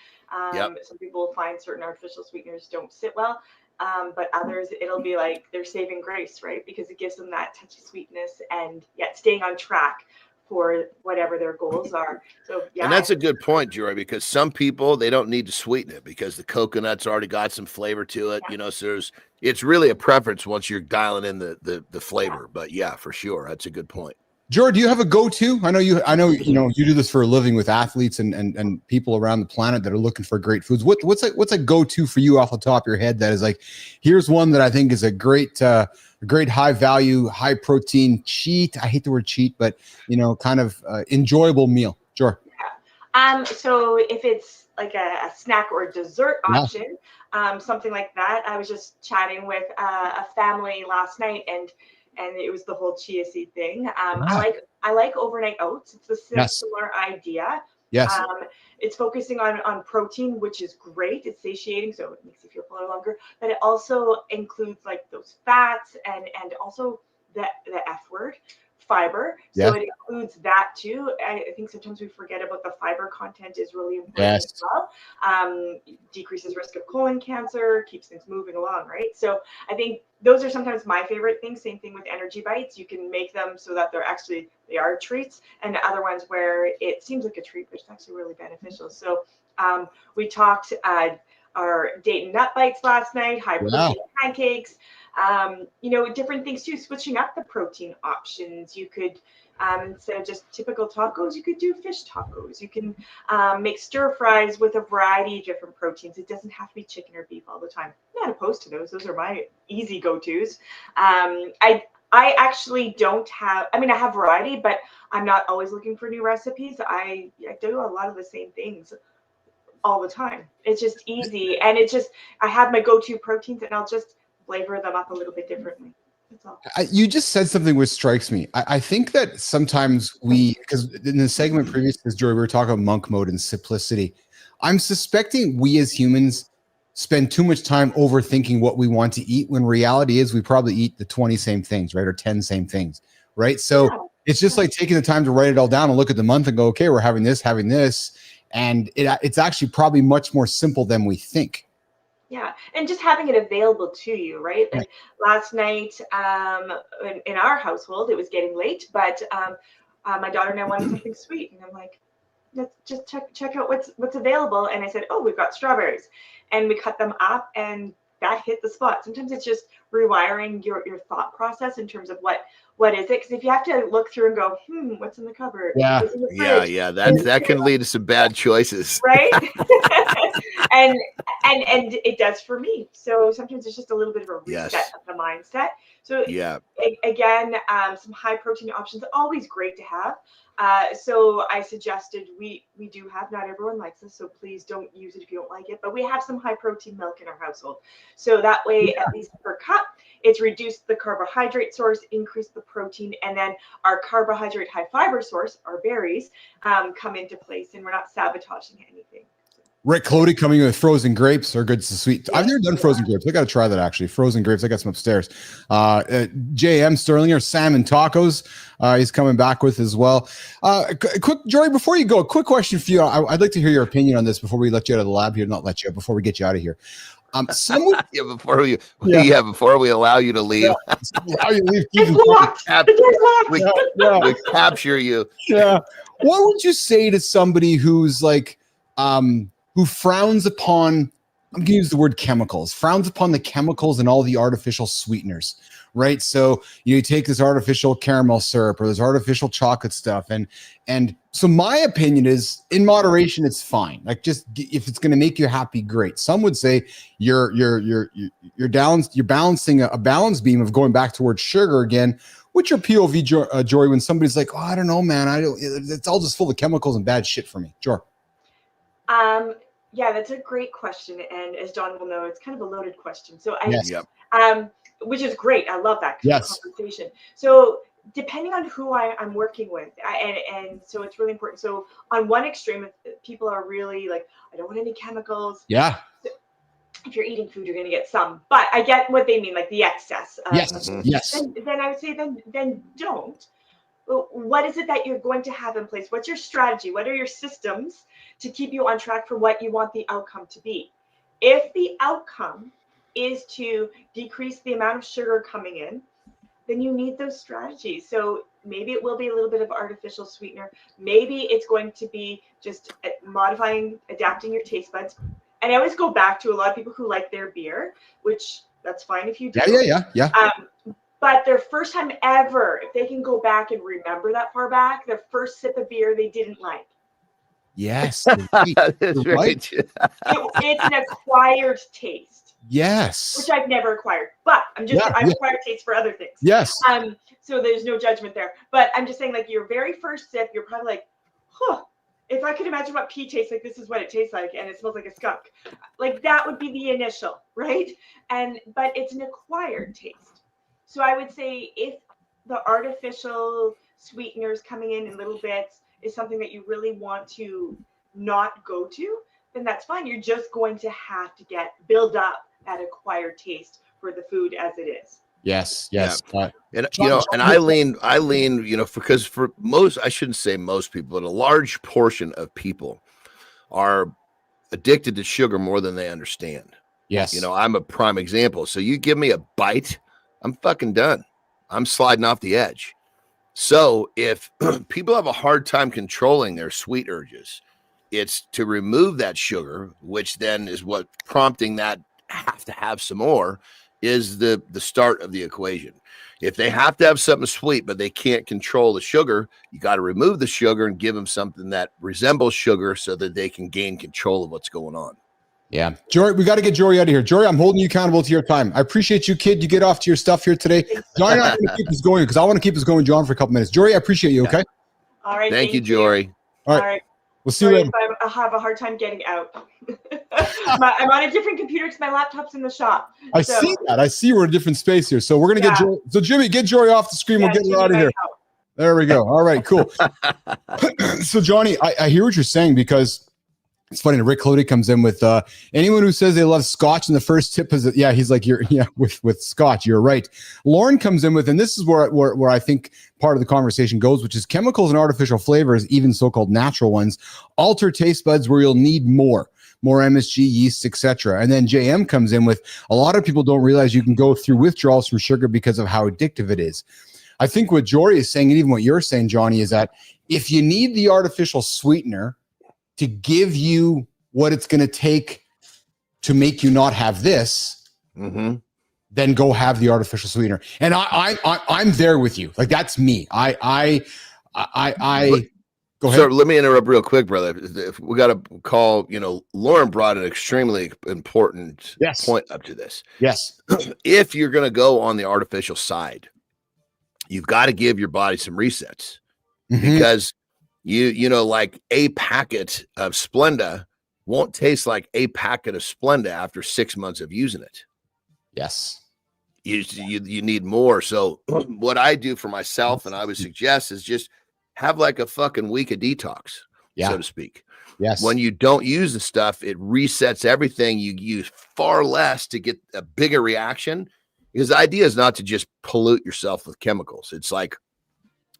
Some people find certain artificial sweeteners don't sit well. But others, it'll be like they're saving grace, right? Because it gives them that touchy sweetness and yet staying on track for whatever their goals are. So and that's a good point, Jorie, because some people, they don't need to sweeten it because the coconut's already got some flavor to it. So it's really a preference once you're dialing in the flavor. But yeah, for sure, that's a good point. Jorie, do you have a go-to? I know you do this for a living with athletes and people around the planet that are looking for great foods. What's a go-to for you off the top of your head that is like, here's one that I think is a great high value, high protein cheat. I hate the word cheat, but kind of enjoyable meal. Jorie. Yeah. So if it's like a snack or a dessert option, something like that. I was just chatting with a family last night and it was the whole chia seed thing. I like overnight oats. It's a similar idea. Yes. It's focusing on protein, which is great. It's satiating, so it makes you feel fuller longer. But it also includes like those fats and also the F word, fiber. So it includes that too. I think sometimes we forget about the fiber content is really important as well. Decreases risk of colon cancer, keeps things moving along, right? So I think those are sometimes my favorite things. Same thing with energy bites. You can make them so that they are treats, and other ones where it seems like a treat, but it's actually really beneficial. So we talked our date and nut bites last night, high protein pancakes. Different things too, switching up the protein options. You could, instead of just typical tacos, you could do fish tacos. You can make stir fries with a variety of different proteins. It doesn't have to be chicken or beef all the time. I'm not opposed to those. Those are my easy go-tos. I actually don't have, I have variety, but I'm not always looking for new recipes. I do a lot of the same things all the time. It's just easy. And I have my go-to proteins and I'll just flavor them up a little bit differently. That's all. You just said something which strikes me. I think that sometimes because in the segment previous to this, Jorie, we were talking about monk mode and simplicity. I'm suspecting we as humans spend too much time overthinking what we want to eat when reality is we probably eat the 20 same things, right? Or 10 same things, right? So it's just like taking the time to write it all down and look at the month and go, okay, we're having this. And it's actually probably much more simple than we think. Yeah, and just having it available to you, right? Like last night, in our household, it was getting late, but my daughter and I wanted something sweet, and I'm like, let's just check out what's available. And I said, oh, we've got strawberries, and we cut them up, and that hit the spot. Sometimes it's just rewiring your thought process in terms of what is it? Because if you have to look through and go, what's in the cupboard? Yeah, what's in the fridge? That can lead to some bad choices, right? and it does for me. So sometimes it's just a little bit of a reset of the mindset. So again, some high protein options are always great to have. So I suggested we do have, not everyone likes this, so please don't use it if you don't like it, but we have some high protein milk in our household. So that way, at least per cup, it's reduced the carbohydrate source, increased the protein, and then our carbohydrate high fiber source, our berries, come into place, and we're not sabotaging anything. Rick Clody coming with frozen grapes are good to sweet. I've never done frozen grapes. I got to try that actually. Frozen grapes. I got some upstairs. J.M. Sterlinger, salmon tacos. He's coming back with as well. Quick, Jorie, before you go, a quick question for you. I'd like to hear your opinion on this before we let you out of the lab here. Not let you out, before we get you out of here. Someone, before we allow you to leave. Allow you to leave. We capture you. Yeah. What would you say to somebody who's like, who frowns upon, I'm going to use the word chemicals, frowns upon the chemicals and all the artificial sweeteners, right? So you take this artificial caramel syrup or this artificial chocolate stuff. And so my opinion is, in moderation, it's fine. Like, just if it's going to make you happy, great. Some would say you're balancing a balance beam of going back towards sugar again. What's your POV, Jorie, when somebody's like, oh, I don't know, man, it's all just full of chemicals and bad shit for me? Sure. Yeah, that's a great question. And as John will know, it's kind of a loaded question. So which is great. I love that conversation. So depending on who I'm working with, and so it's really important. So on one extreme, if people are really like, I don't want any chemicals. Yeah. If you're eating food, you're going to get some, but I get what they mean, like the excess. Yes. Then I would say, then don't. What is it that you're going to have in place? What's your strategy? What are your systems to keep you on track for what you want the outcome to be? If the outcome is to decrease the amount of sugar coming in, then you need those strategies. So maybe it will be a little bit of artificial sweetener. Maybe it's going to be just modifying, adapting your taste buds. And I always go back to a lot of people who like their beer, which that's fine if you do. Yeah. But their first time ever, if they can go back and remember that far back, their first sip of beer they didn't like. Yes. That's right. It's an acquired taste. Yes. Which I've never acquired. But I've acquired taste for other things. Yes. So there's no judgment there. But I'm just saying, like, your very first sip, you're probably like, if I could imagine what pee tastes like, this is what it tastes like, and it smells like a skunk. Like, that would be the initial, right? But it's an acquired taste. So I would say if the artificial sweeteners coming in little bits is something that you really want to not go to, then that's fine. You're just going to have to build up that acquired taste for the food as it is. Yes. And I lean, because for most, I shouldn't say most people, but a large portion of people are addicted to sugar more than they understand. Yes. I'm a prime example. So you give me a bite, I'm fucking done. I'm sliding off the edge. So if people have a hard time controlling their sweet urges, it's to remove that sugar, which then is what prompting that have to have some more, is the start of the equation. If they have to have something sweet, but they can't control the sugar, you got to remove the sugar and give them something that resembles sugar so that they can gain control of what's going on. Yeah. Jorie, we got to get Jorie out of here. Jorie, I'm holding you accountable to your time. I appreciate you, kid. You get off to your stuff here today. John and I are going to keep this going because I want to keep this going, John, for a couple minutes. Jorie, I appreciate you, okay? All right. Thank you, Jorie. All right. We'll see you later. I'll have a hard time getting out. I'm on a different computer because my laptop's in the shop. I see that. I see we're in a different space here. So we're going to get Jorie. So, Jimmy, get Jorie off the screen. We'll get her out of here. There we go. All right, cool. So, Johnny, I hear what you're saying because It's funny. Rick Clody comes in with anyone who says they love scotch in the first tip is he's like, with scotch, you're right. Lauren comes in with, and this is where I think part of the conversation goes, which is chemicals and artificial flavors, even so-called natural ones, alter taste buds where you'll need more MSG, yeast, etc. And then JM comes in with, a lot of people don't realize you can go through withdrawals from sugar because of how addictive it is. I think what Jorie is saying, and even what you're saying, Johnny, is that if you need the artificial sweetener to give you what it's going to take to make you not have this, then go have the artificial sweetener. And I'm there with you. Like, that's me. I go ahead. So let me interrupt real quick, brother. If we got to call, Lauren brought an extremely important point up to this. Yes. If you're going to go on the artificial side, you've got to give your body some resets, because like a packet of Splenda won't taste like a packet of Splenda after 6 months of using it. Yes. You need more. So what I do for myself, and I would suggest, is just have like a fucking week of detox, so to speak. Yes. When you don't use the stuff, it resets everything. You use far less to get a bigger reaction, because the idea is not to just pollute yourself with chemicals. It's like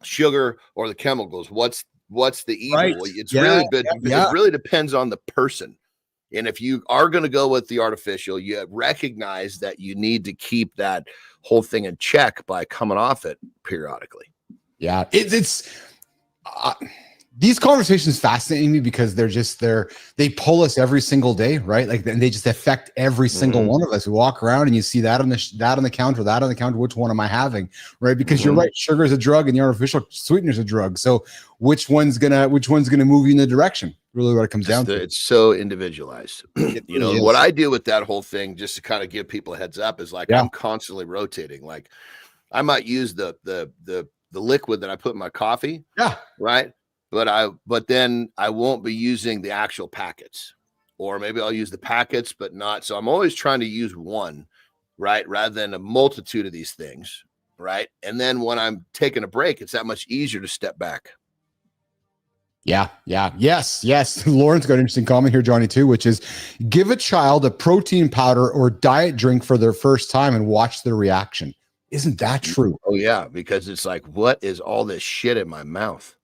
sugar or the chemicals. What's the evil? Right. It's really good. It really depends on the person. And if you are going to go with the artificial, you recognize that you need to keep that whole thing in check by coming off it periodically. Yeah. These conversations fascinate me because they pull us every single day, right? Like, and they just affect every single one of us. We walk around and you see that on the counter, which one am I having, right? Because you're right, sugar is a drug and the artificial sweetener is a drug. So which one's gonna move you in the direction? Really, what it comes down to. It's so individualized. Really what I do with that whole thing, just to kind of give people a heads up, is like I'm constantly rotating. Like, I might use the liquid that I put in my coffee. Yeah. Right. But then I won't be using the actual packets, or maybe I'll use the packets, but not. So I'm always trying to use one, right, rather than a multitude of these things, right? And then when I'm taking a break, it's that much easier to step back. Yeah. Yes. Lauren's got an interesting comment here, Johnny, too, which is, give a child a protein powder or diet drink for their first time and watch their reaction. Isn't that true? Oh, yeah, because it's like, what is all this shit in my mouth?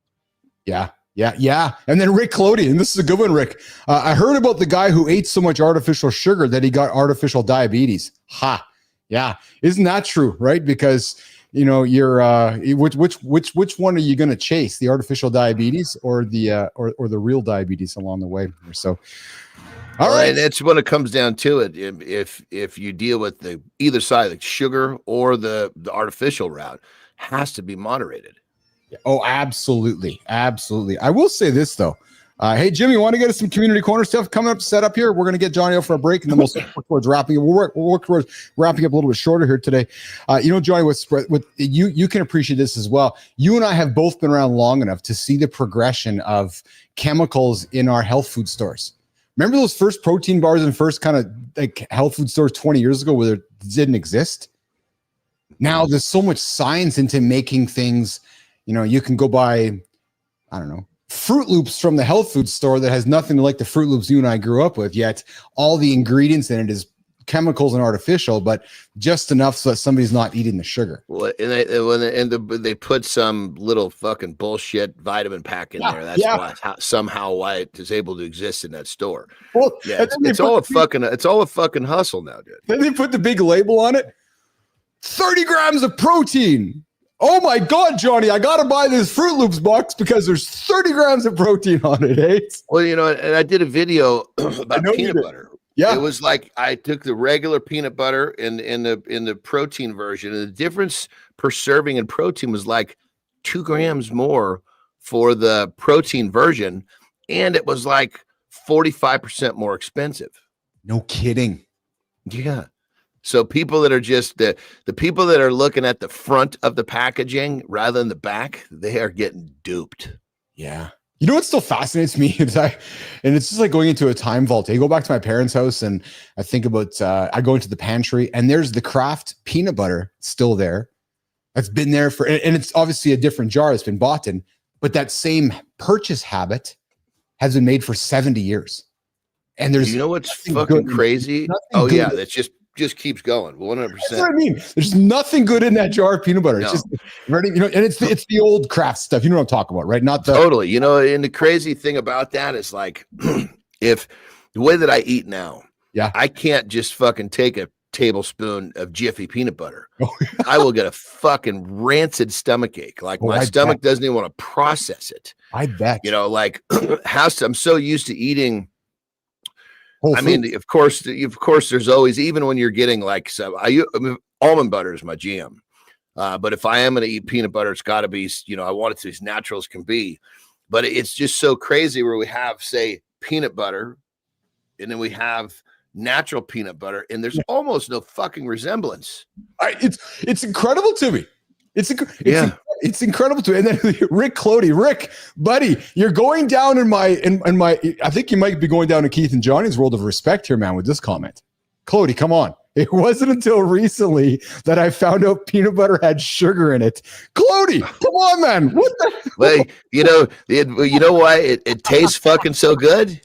Yeah. And then Rick Clody, and this is a good one, Rick. I heard about the guy who ate so much artificial sugar that he got artificial diabetes. Yeah. Isn't that true? Right? Because, you're which one are you going to chase? The artificial diabetes or the real diabetes along the way? So, all right. And it's when it comes down to it. If you deal with the either side, the sugar or the artificial route, has to be moderated. Oh, absolutely. I will say this, though. Hey, Jimmy, want to get us some community corner stuff coming up, set up here? We're going to get Johnny out for a break, and then we'll work towards wrapping up. We'll work towards wrapping up a little bit shorter here today. Johnny, with you can appreciate this as well. You and I have both been around long enough to see the progression of chemicals in our health food stores. Remember those first protein bars and first kind of like health food stores 20 years ago where it didn't exist? Now there's so much science into making things. You can go buy, I don't know, Fruit Loops from the health food store that has nothing like the Fruit Loops you and I grew up with, yet all the ingredients in it is chemicals and artificial, but just enough so that somebody's not eating the sugar. Well, and they put some little fucking bullshit vitamin pack in there. That's why it is able to exist in that store. Well, it's all a fucking hustle now, dude. Then they put the big label on it. 30 grams of protein. Oh my God, Johnny, I got to buy this Fruit Loops box because there's 30 grams of protein on it, eh? Well, and I did a video about peanut butter. Yeah. It was like I took the regular peanut butter in the protein version, and the difference per serving in protein was like 2 grams more for the protein version, and it was like 45% more expensive. No kidding. Yeah. So people that are just the people that are looking at the front of the packaging rather than the back, they are getting duped. Yeah. You know what still fascinates me is and it's just like going into a time vault. I go back to my parents' house and I think about I go into the pantry and there's the Kraft peanut butter still there. That's been there and it's obviously a different jar that's been bought in, but that same purchase habit has been made for 70 years. And there's you know what's fucking crazy? Oh yeah, that just keeps going. 100%. That's what I mean. There's nothing good in that jar of peanut butter. It's just ready, and it's the old craft stuff. You know what I'm talking about, right? Not the totally. And the crazy thing about that is like, if the way that I eat now, I can't just fucking take a tablespoon of Jiffy peanut butter. I will get a fucking rancid stomach ache. Like my stomach doesn't even want to process it. I bet. Like I'm so used to eating. I mean, of course, there's always, even when you're getting like almond butter is my jam. But if I am going to eat peanut butter, it's got to be, I want it to be as natural as can be. But it's just so crazy where we have, say, peanut butter, and then we have natural peanut butter, and there's almost no fucking resemblance. It's incredible to me. It's incredible to me. And then Rick Clody, Rick, buddy, you're going down in my. I think you might be going down in Keith and Johnny's world of respect here, man, with this comment. Clody, come on. It wasn't until recently that I found out peanut butter had sugar in it. Clody, come on, man. What the? Well, you know why it tastes fucking so good?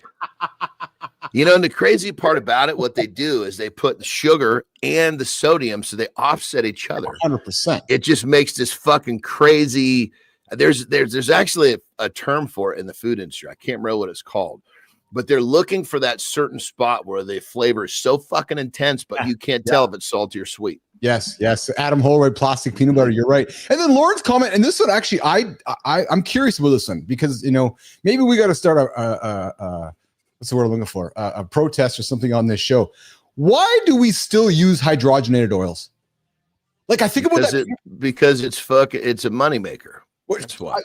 And the crazy part about it, what they do is they put the sugar and the sodium, so they offset each other. 100%. It just makes this fucking crazy. There's actually a term for it in the food industry. I can't remember what it's called, but they're looking for that certain spot where the flavor is so fucking intense, but you can't tell if it's salty or sweet. Yes. Adam Holroyd, plastic peanut butter. You're right. And then Lauren's comment, and this one actually, I'm curious about this one because maybe we got to start what's the word I'm looking for? A protest or something on this show. Why do we still use hydrogenated oils? Like I think about that because it's a moneymaker. That's why.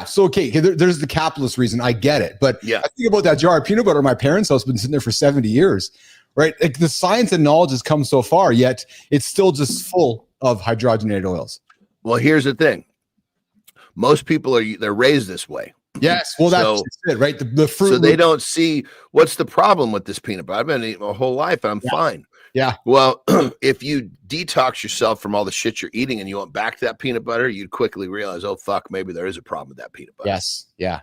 So okay, there's the capitalist reason. I get it, but I think about that jar of peanut butter. My parents' house has been sitting there for 70 years, right? Like the science and knowledge has come so far, yet it's still just full of hydrogenated oils. Well, here's the thing: most people they're raised this way. Yes, well, that's it, right? The fruit. So they don't see what's the problem with this peanut butter. I've been eating my whole life, and I'm fine. Yeah. Well, if you detox yourself from all the shit you're eating and you went back to that peanut butter, you'd quickly realize, oh fuck, maybe there is a problem with that peanut butter. Yes. Yeah.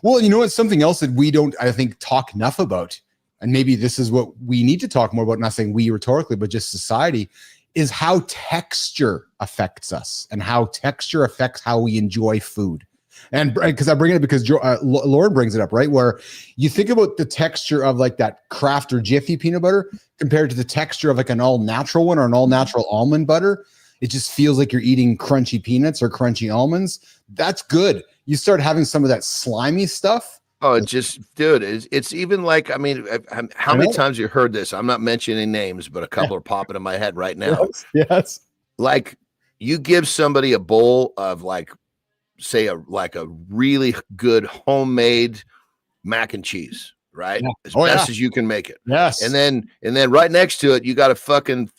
Well, it's something else that we don't, I think, talk enough about, and maybe this is what we need to talk more about. Not saying we rhetorically, but just society, is how texture affects us and how texture affects how we enjoy food. And because I bring it up because Lauren brings it up, right? Where you think about the texture of like that Kraft or Jiffy peanut butter compared to the texture of like an all natural one or an all natural almond butter. It just feels like you're eating crunchy peanuts or crunchy almonds. That's good. You start having some of that slimy stuff. Oh, it's just, dude, it's even like, I mean, how many times you heard this? I'm not mentioning names, but a couple are popping in my head right now. Yes. Like you give somebody a bowl of like, say a really good homemade mac and cheese, right? As best as you can make it. Yes. And then right next to it, you got a fucking,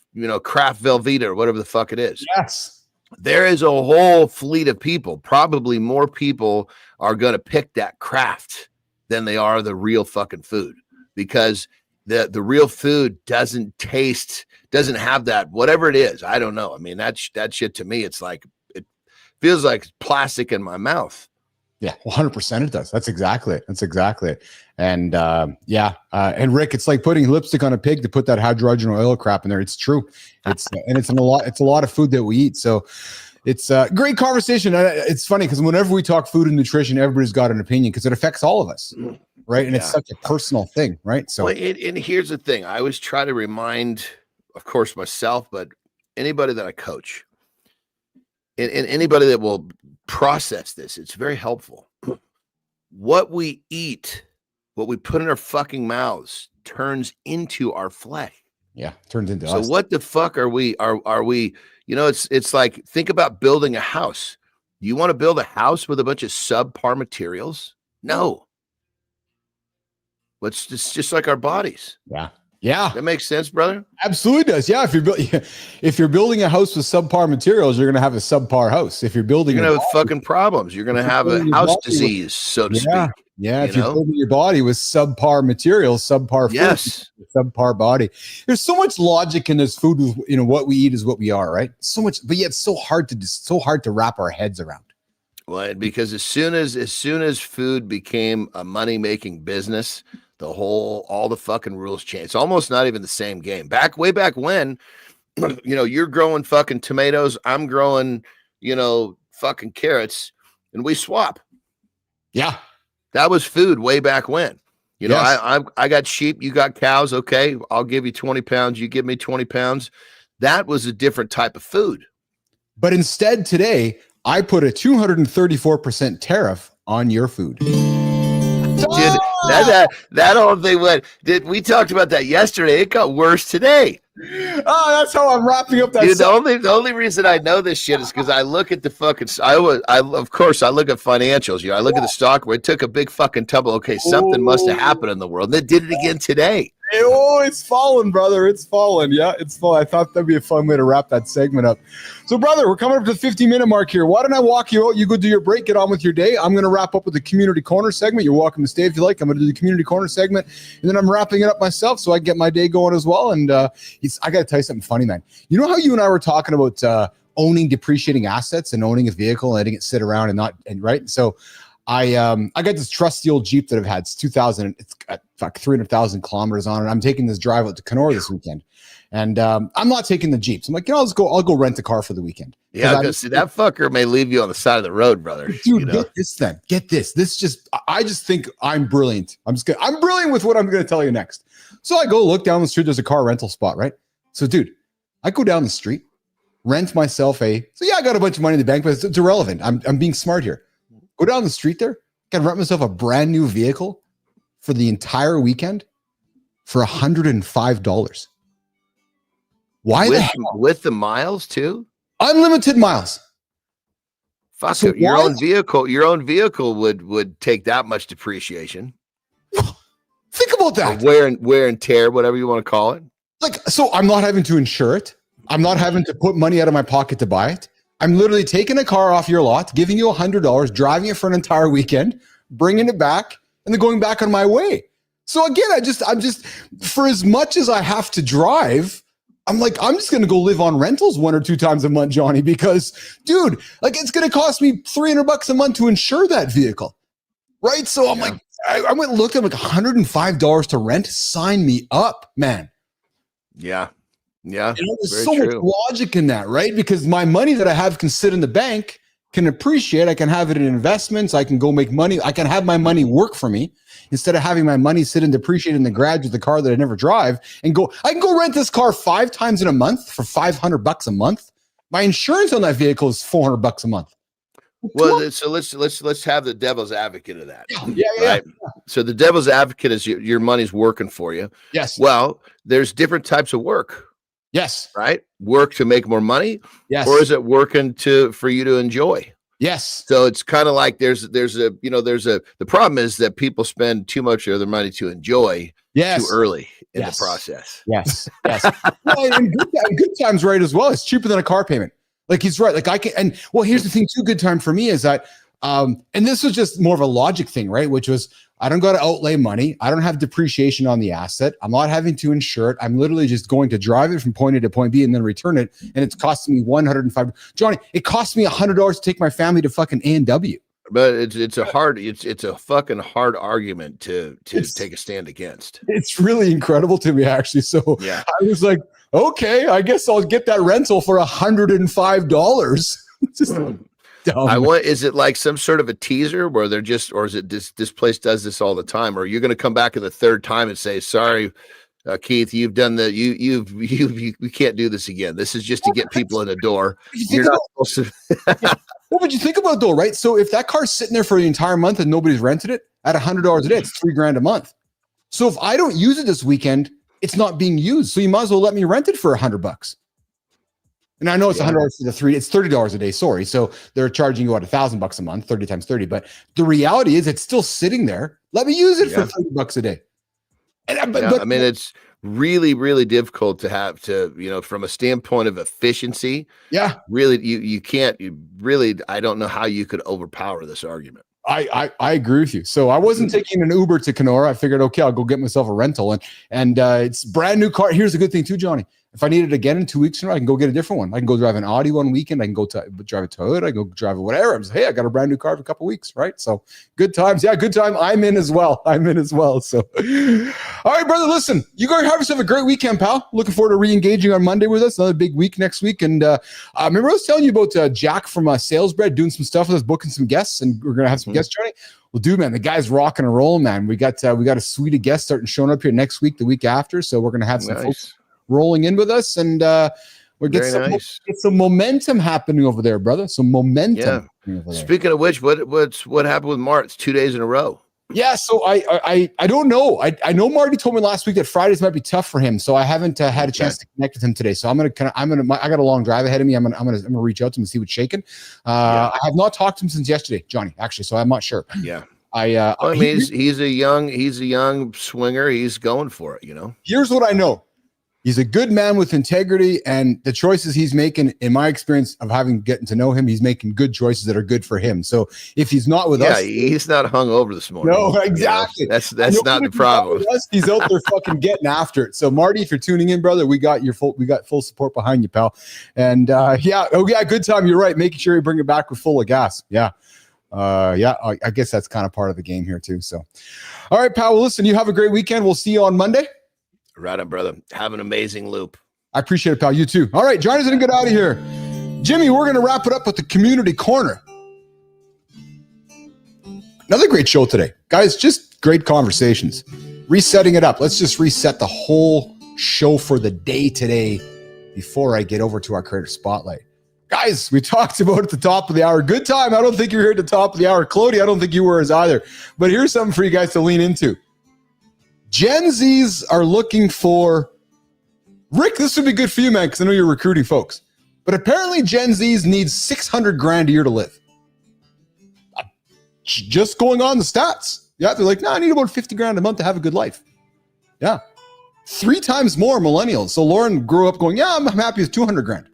Kraft Velveeta or whatever the fuck it is. Yes. There is a whole fleet of people. Probably more people are going to pick that Kraft than they are the real fucking food, because the real food doesn't have that, whatever it is. I don't know. I mean, that shit to me, it's like, feels like plastic in my mouth. Yeah, 100% it does. That's exactly it. And and Rick, it's like putting lipstick on a pig to put that hydrogen oil crap in there. It's true. It's a lot of food that we eat. So it's a great conversation. It's funny because whenever we talk food and nutrition, everybody's got an opinion because it affects all of us, right? And it's such a personal thing, right? So, and here's the thing: I always try to remind, of course, myself, but anybody that I coach. And anybody that will process this, it's very helpful. What we eat, what we put in our fucking mouths, turns into our flesh. Yeah, turns into us. So what the fuck are we? Are we? It's like, think about building a house. You want to build a house with a bunch of subpar materials? No. It's just like our bodies. Yeah, that makes sense, brother. Absolutely does. Yeah, if you're building a house with subpar materials, you're gonna have a subpar house. If you're building, you're gonna have fucking problems. You're gonna have a house disease, so to speak. Yeah, if you're building your body with subpar materials, subpar food, subpar body. There's so much logic in this food. What we eat is what we are, right? So much, but yet it's so hard to wrap our heads around. Well, because as soon as food became a money-making business, all the fucking rules change. It's almost not even the same game. Way back when, you're growing fucking tomatoes, I'm growing, fucking carrots, and we swap. Yeah. That was food way back when. Yes. I got sheep, you got cows. Okay, I'll give you 20 pounds, you give me 20 pounds. That was a different type of food. But instead today, I put a 234% tariff on your food. Dude, that whole thing went. We talked about that yesterday. It got worse today. Oh, that's how I'm wrapping up that. Dude, the only reason I know this shit is because I look at the fucking. Of course I look at financials. I look at the stock where it took a big fucking tumble. Okay, something must have happened in the world. And it did it again today. Oh, it's fallen, brother. It's fallen. Yeah, it's fallen. I thought that'd be a fun way to wrap that segment up. So, brother, we're coming up to the 50-minute mark here. Why don't I walk you out? You go do your break, get on with your day. I'm going to wrap up with the community corner segment. You're welcome to stay if you like. I'm going to do the community corner segment, and then I'm wrapping it up myself so I can get my day going as well. And I got to tell you something funny, man. You know how you and I were talking about owning depreciating assets and owning a vehicle and letting it sit around right? So I got this trusty old Jeep that I've had since 2000. It's got 300,000 kilometers on it. I'm taking this drive out to Kenora this weekend, and I'm not taking the Jeeps. I'm like, I'll go rent a car for the weekend. Yeah, see, that fucker may leave you on the side of the road, brother. Dude, get this then. Get this. I just think I'm brilliant. I'm brilliant with what I'm going to tell you next. So I go look down the street. There's a car rental spot, right? So, dude, I go down the street, rent myself I got a bunch of money in the bank, but it's irrelevant. I'm being smart here. Go down the street there, can rent myself a brand new vehicle for the entire weekend for $105. Why with the miles too? Unlimited miles. Fuck so it. Your own vehicle would take that much depreciation. Think about that. Wear and tear, whatever you want to call it. So I'm not having to insure it. I'm not having to put money out of my pocket to buy it. I'm literally taking a car off your lot, giving you $100, driving it for an entire weekend, bringing it back, and then going back on my way. So again, I'm just for as much as I have to drive, I'm just going to go live on rentals 1 or 2 times a month, Johnny, because dude, it's going to cost me $300 a month to insure that vehicle. Right. So I went and looked at $105 to rent. Sign me up, man. Yeah. Yeah. There's so much logic in that, right? Because my money that I have can sit in the bank, can appreciate. I can have it in investments. I can go make money. I can have my money work for me instead of having my money sit and depreciate in the garage with the car that I never drive and I can go rent this car 5 times in a month for $500 a month. My insurance on that vehicle is $400 a month. Well, so let's have the devil's advocate of that. Yeah. Right? So the devil's advocate is your money's working for you. Yes. Well, there's different types of work. Yes. Right. Work to make more money. Yes. Or is it working for you to enjoy? Yes. So it's kind of like the problem is that people spend too much of their money to enjoy too early in the process. Yes. Well, and good times, right, as well. It's cheaper than a car payment. He's right. Here's the thing too. Good time for me is that, and this was just more of a logic thing, right? Which was, I don't got to outlay money. I don't have depreciation on the asset. I'm not having to insure it. I'm literally just going to drive it from point A to point B and then return it. And it's costing me $105. Johnny, it cost me $100 to take my family to fucking A&W. But it's a fucking hard argument to take a stand against. It's really incredible to me, actually. So yeah. I was like, okay, I guess I'll get that rental for $105. Just dumb. Is it like some sort of a teaser where they're just, or is it this place does this all the time, or you're going to come back in the 3rd time and say, sorry, Keith, you've done we can't do this again. This is just to get people in the door. You're not supposed to. What would you think about though, right? So if that car's sitting there for the entire month and nobody's rented it at $100 a day, it's $3,000 a month. So if I don't use it this weekend, it's not being used. So you might as well let me rent it for $100. And I know it's $100 for the 3. It's $30 a day. Sorry. So they're charging you $1,000 a month, 30 times 30. But the reality is it's still sitting there. Let me use it for $30 a day. I mean, it's really, really difficult to have to, from a standpoint of efficiency. Yeah. Really, you can't I don't know how you could overpower this argument. I agree with you. So I wasn't taking an Uber to Kenora. I figured, okay, I'll go get myself a rental, and it's brand new car. Here's the good thing too, Johnny. If I need it again in 2 weeks from now, I can go get a different one. I can go drive an Audi one weekend. I can go drive a Toyota. I can go drive a whatever. I'm just, hey, I got a brand new car for a couple of weeks, right? So good times. Yeah, good time. I'm in as well. So, all right, brother, listen, you go have yourself a great weekend, pal. Looking forward to re-engaging on Monday with us. Another big week next week. And remember I was telling you about Jack from Salesbread doing some stuff with us, booking some guests, and we're going to have some guests joining. Well, dude, man, the guy's rocking and rolling, man. We got a suite of guests starting showing up here next week, the week after. So we're going to have some folks rolling in with us, and we're getting some momentum happening over there, brother. Some momentum. Yeah. Speaking of which, what happened with Mart? It's 2 days in a row. Yeah, so I don't know. I know Marty told me last week that Fridays might be tough for him, so I haven't had a chance to connect with him today. So I got a long drive ahead of me. I'm gonna reach out to him and see what's shaking. I have not talked to him since yesterday, Johnny. Actually, so I'm not sure. Yeah. He's a young swinger. He's going for it. Here's what I know. He's a good man with integrity, and the choices he's making, in my experience of getting to know him, he's making good choices that are good for him. So if he's not with us, he's not hung over this morning. No, exactly. That's not the problem. He's out there fucking getting after it. So Marty, if you're tuning in, brother, we got full support behind you, pal. And good time. You're right. Making sure you bring it back with full of gas. Yeah. I guess that's kind of part of the game here too. So, all right, pal. Well, listen, you have a great weekend. We'll see you on Monday. Right on, brother. Have an amazing loop. I appreciate it, pal. You too. All right, Johnny's going to get out of here. Jimmy, we're going to wrap it up with the community corner. Another great show today. Guys, just great conversations. Resetting it up. Let's just reset the whole show for the day today before I get over to our creator spotlight. Guys, we talked about at the top of the hour. Good time. I don't think you were here at the top of the hour. Clody, I don't think you were as either. But here's something for you guys to lean into. Gen Zs are looking for, Rick, this would be good for you, man, because I know you're recruiting folks. But apparently Gen Zs need $600,000 a year to live. Just going on the stats. Yeah, they're like, I need about $50,000 a month to have a good life. Yeah. 3 times more millennials. So Lauren grew up going, I'm happy with $200,000.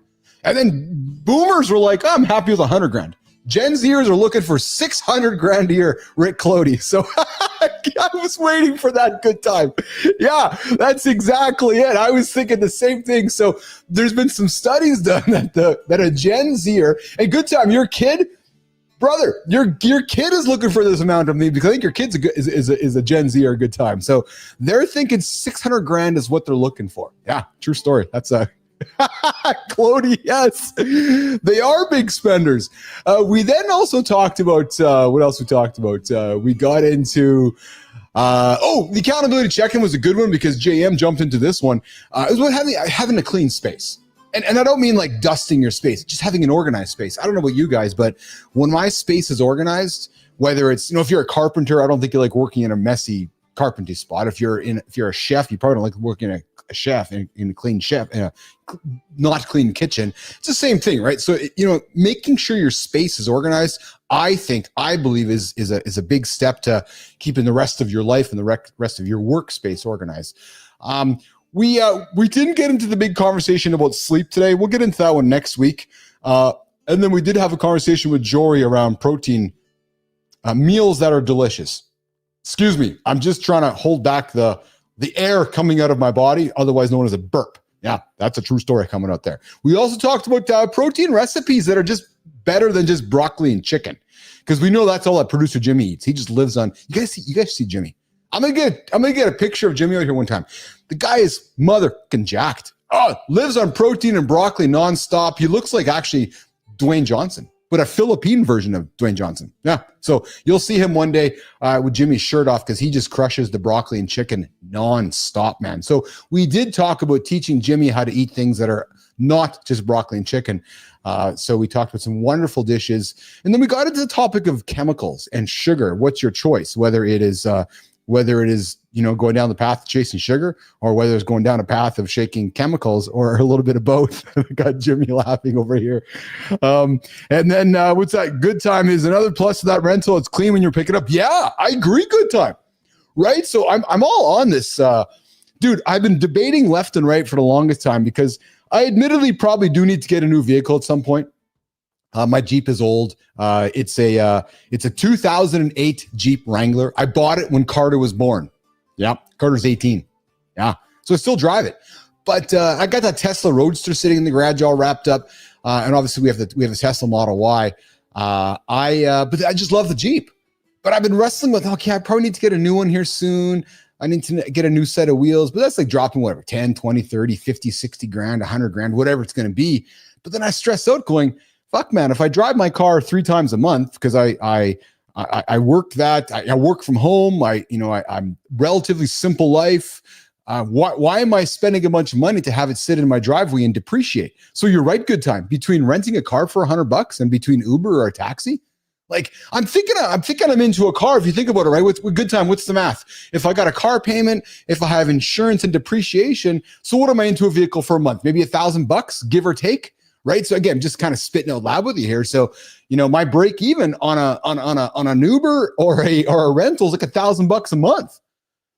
And then boomers were like, I'm happy with $100,000. Gen Zers are looking for $600,000 a year, Rick Clody. So I was waiting for that good time. Yeah, that's exactly it. I was thinking the same thing. So there's been some studies done that a Gen Zer, and good time, your kid, brother, your kid is looking for this amount of need because I think your kid's is a Gen Z or a good time. So they're thinking $600,000 is what they're looking for. Yeah, true story. That's a Clody, yes, they are big spenders. We then also talked about what else we talked about. We got into the accountability check-in was a good one because JM jumped into this one. It was about having a clean space. And I don't mean like dusting your space, just having an organized space. I don't know about you guys, but when my space is organized, whether it's, if you're a carpenter, I don't think you like working in a messy carpentry spot. If you're a chef, you probably don't like working in a chef in a clean chef in a not clean kitchen. It's the same thing, right? So making sure your space is organized, I believe is a big step to keeping the rest of your life and the rest of your workspace organized. We didn't get into the big conversation about sleep today. We'll get into that one next week. And then we did have a conversation with Jorie around protein meals that are delicious. Excuse me, I'm just trying to hold back the air coming out of my body, otherwise known as a burp. Yeah, that's a true story coming out there. We also talked about protein recipes that are just better than just broccoli and chicken, because we know that's all that producer Jimmy eats. He just lives on. You guys see Jimmy. I'm gonna get a picture of Jimmy out here one time. The guy is motherfucking jacked. Lives on protein and broccoli nonstop. He looks like actually Dwayne Johnson, but a Philippine version of Dwayne Johnson. Yeah. So you'll see him one day with Jimmy's shirt off because he just crushes the broccoli and chicken nonstop, man. So we did talk about teaching Jimmy how to eat things that are not just broccoli and chicken. So we talked about some wonderful dishes. And then we got into the topic of chemicals and sugar. What's your choice? Whether it is going down the path of chasing sugar, or whether it's going down a path of shaking chemicals, or a little bit of both. Got Jimmy laughing over here. And then what's that? Good time is another plus of that rental. It's clean when you're picking up. Yeah, I agree. Good time. Right. So I'm all on this. Dude, I've been debating left and right for the longest time because I admittedly probably do need to get a new vehicle at some point. My Jeep is old. It's a 2008 Jeep Wrangler. I bought it when Carter was born. Yeah, Carter's 18. Yeah, so I still drive it. But I got that Tesla Roadster sitting in the garage all wrapped up. And obviously we have the Tesla Model Y. But I just love the Jeep. But I've been wrestling with, okay, I probably need to get a new one here soon. I need to get a new set of wheels, but that's like dropping whatever, 10, 20, 30, 50, 60 grand, 100 grand, whatever it's going to be. But then I stress out going, fuck man, if I drive my car 3 times a month, because I work that, I work from home. I'm relatively simple life. Why am I spending a bunch of money to have it sit in my driveway and depreciate? So you're right, good time between renting a car for $100 and between Uber or a taxi. Like I'm thinking I'm into a car. If you think about it, right? With good time, what's the math? If I got a car payment, if I have insurance and depreciation, so what am I into a vehicle for a month? Maybe $1,000, give or take, right? So again, just kind of spitting out loud with you here. So my break even on an Uber or a rental is like $1,000 a month.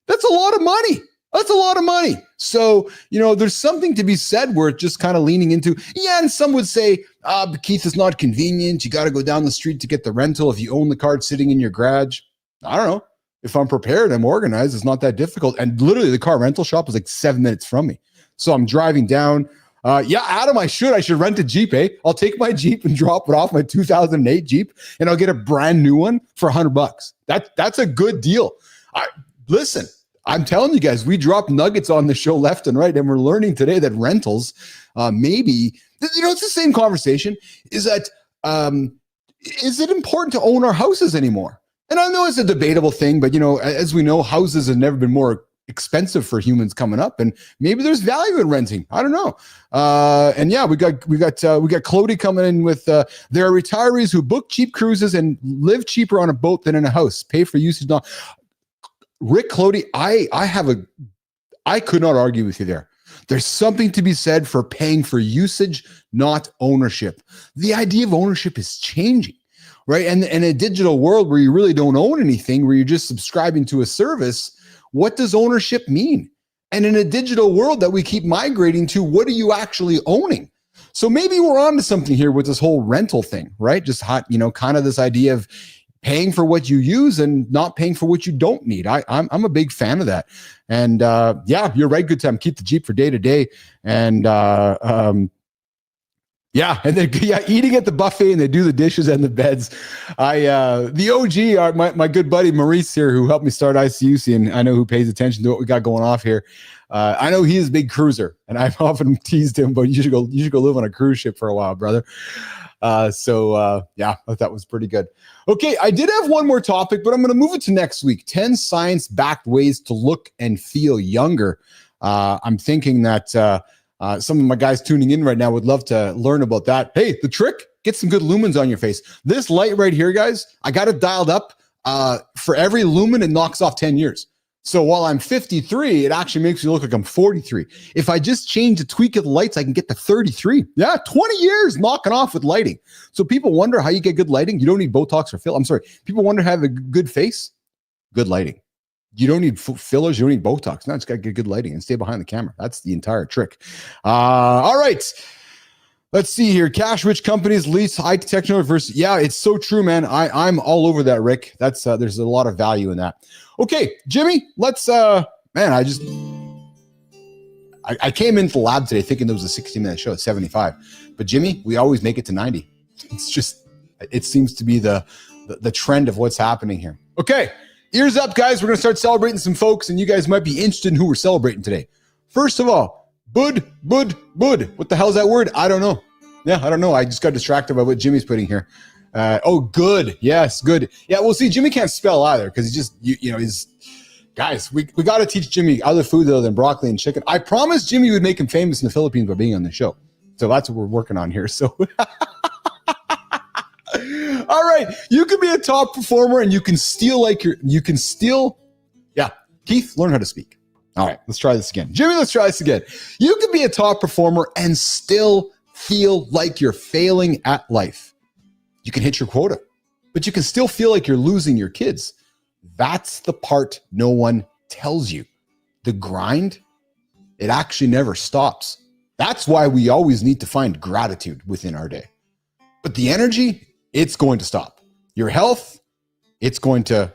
That's a lot of money. That's a lot of money. So, there's something to be said where it's just kind of leaning into, and some would say, but Keith, is not convenient. You got to go down the street to get the rental if you own the car sitting in your garage. I don't know. If I'm prepared, I'm organized, it's not that difficult. And literally the car rental shop is like 7 minutes from me. So I'm driving down. Adam, I should rent a Jeep, eh? I'll take my Jeep and drop it off, my 2008 Jeep, and I'll get a brand new one for $100. That's a good deal. Listen, I'm telling you guys, we drop nuggets on the show left and right, and we're learning today that rentals, maybe, it's the same conversation, is that, is it important to own our houses anymore? And I know it's a debatable thing, but, as we know, houses have never been more expensive for humans coming up, and maybe there's value in renting. I don't know. And yeah, we got Clody coming in with, there are retirees who book cheap cruises and live cheaper on a boat than in a house, pay for usage. Not Rick, Clody, I could not argue with you there. There's something to be said for paying for usage, not ownership. The idea of ownership is changing, right? And in a digital world where you really don't own anything, where you're just subscribing to a service, what does ownership mean? And in a digital world that we keep migrating to, what are you actually owning? So maybe we're on to something here with this whole rental thing, right? Just hot, kind of this idea of paying for what you use and not paying for what you don't need. I'm a big fan of that. And yeah, you're right. Good time. Keep the Jeep for day to day. And yeah, and then eating at the buffet, and they do the dishes and the beds. The OG, my good buddy Maurice here, who helped me start ICUC, and I know who pays attention to what we got going off here. I know he's a big cruiser, and I've often teased him, but you should go live on a cruise ship for a while, brother. Yeah, I thought that was pretty good. Okay, I did have one more topic, but I'm going to move it to next week. 10 science-backed ways to look and feel younger. I'm thinking that some of my guys tuning in right now would love to learn about that. Hey, the trick, get some good lumens on your face. This light right here, guys, I got it dialed up. For every lumen, it knocks off 10 years. So while I'm 53, it actually makes me look like I'm 43. If I just change the tweak of the lights, I can get to 33. Yeah, 20 years knocking off with lighting. So people wonder how you get good lighting. You don't need Botox or fill. I'm sorry. People wonder how to have a good face. Good lighting. You don't need fillers. You don't need Botox. No, it's got to get good lighting and stay behind the camera. That's the entire trick. All right. Let's see here. Cash-rich companies lease high technology versus. Yeah, it's so true, man. I'm all over that, Rick. That's there's a lot of value in that. Okay, Jimmy, let's man, I came into the lab today thinking there was a 60-minute show at 75. But Jimmy, we always make it to 90. It's just, it seems to be the trend of what's happening here. Okay, ears up, guys. We're going to start celebrating some folks, and you guys might be interested in who we're celebrating today. First of all, Bud. What the hell is that word? I don't know. Yeah, I don't know. I just got distracted by what Jimmy's putting here. Good. Yes, good. Yeah, well, see, Jimmy can't spell either because he's just, he's, guys, we got to teach Jimmy other food other than broccoli and chicken. I promised Jimmy would make him famous in the Philippines by being on the show. So that's what we're working on here. So, all right, you can be a top performer and you can steal yeah, Keith, learn how to speak. All right, let's try this again. Jimmy, let's try this again. You can be a top performer and still feel like you're failing at life. You can hit your quota, but you can still feel like you're losing your kids. That's the part no one tells you. The grind, it actually never stops. That's why we always need to find gratitude within our day. But the energy, it's going to stop. Your health, it's going to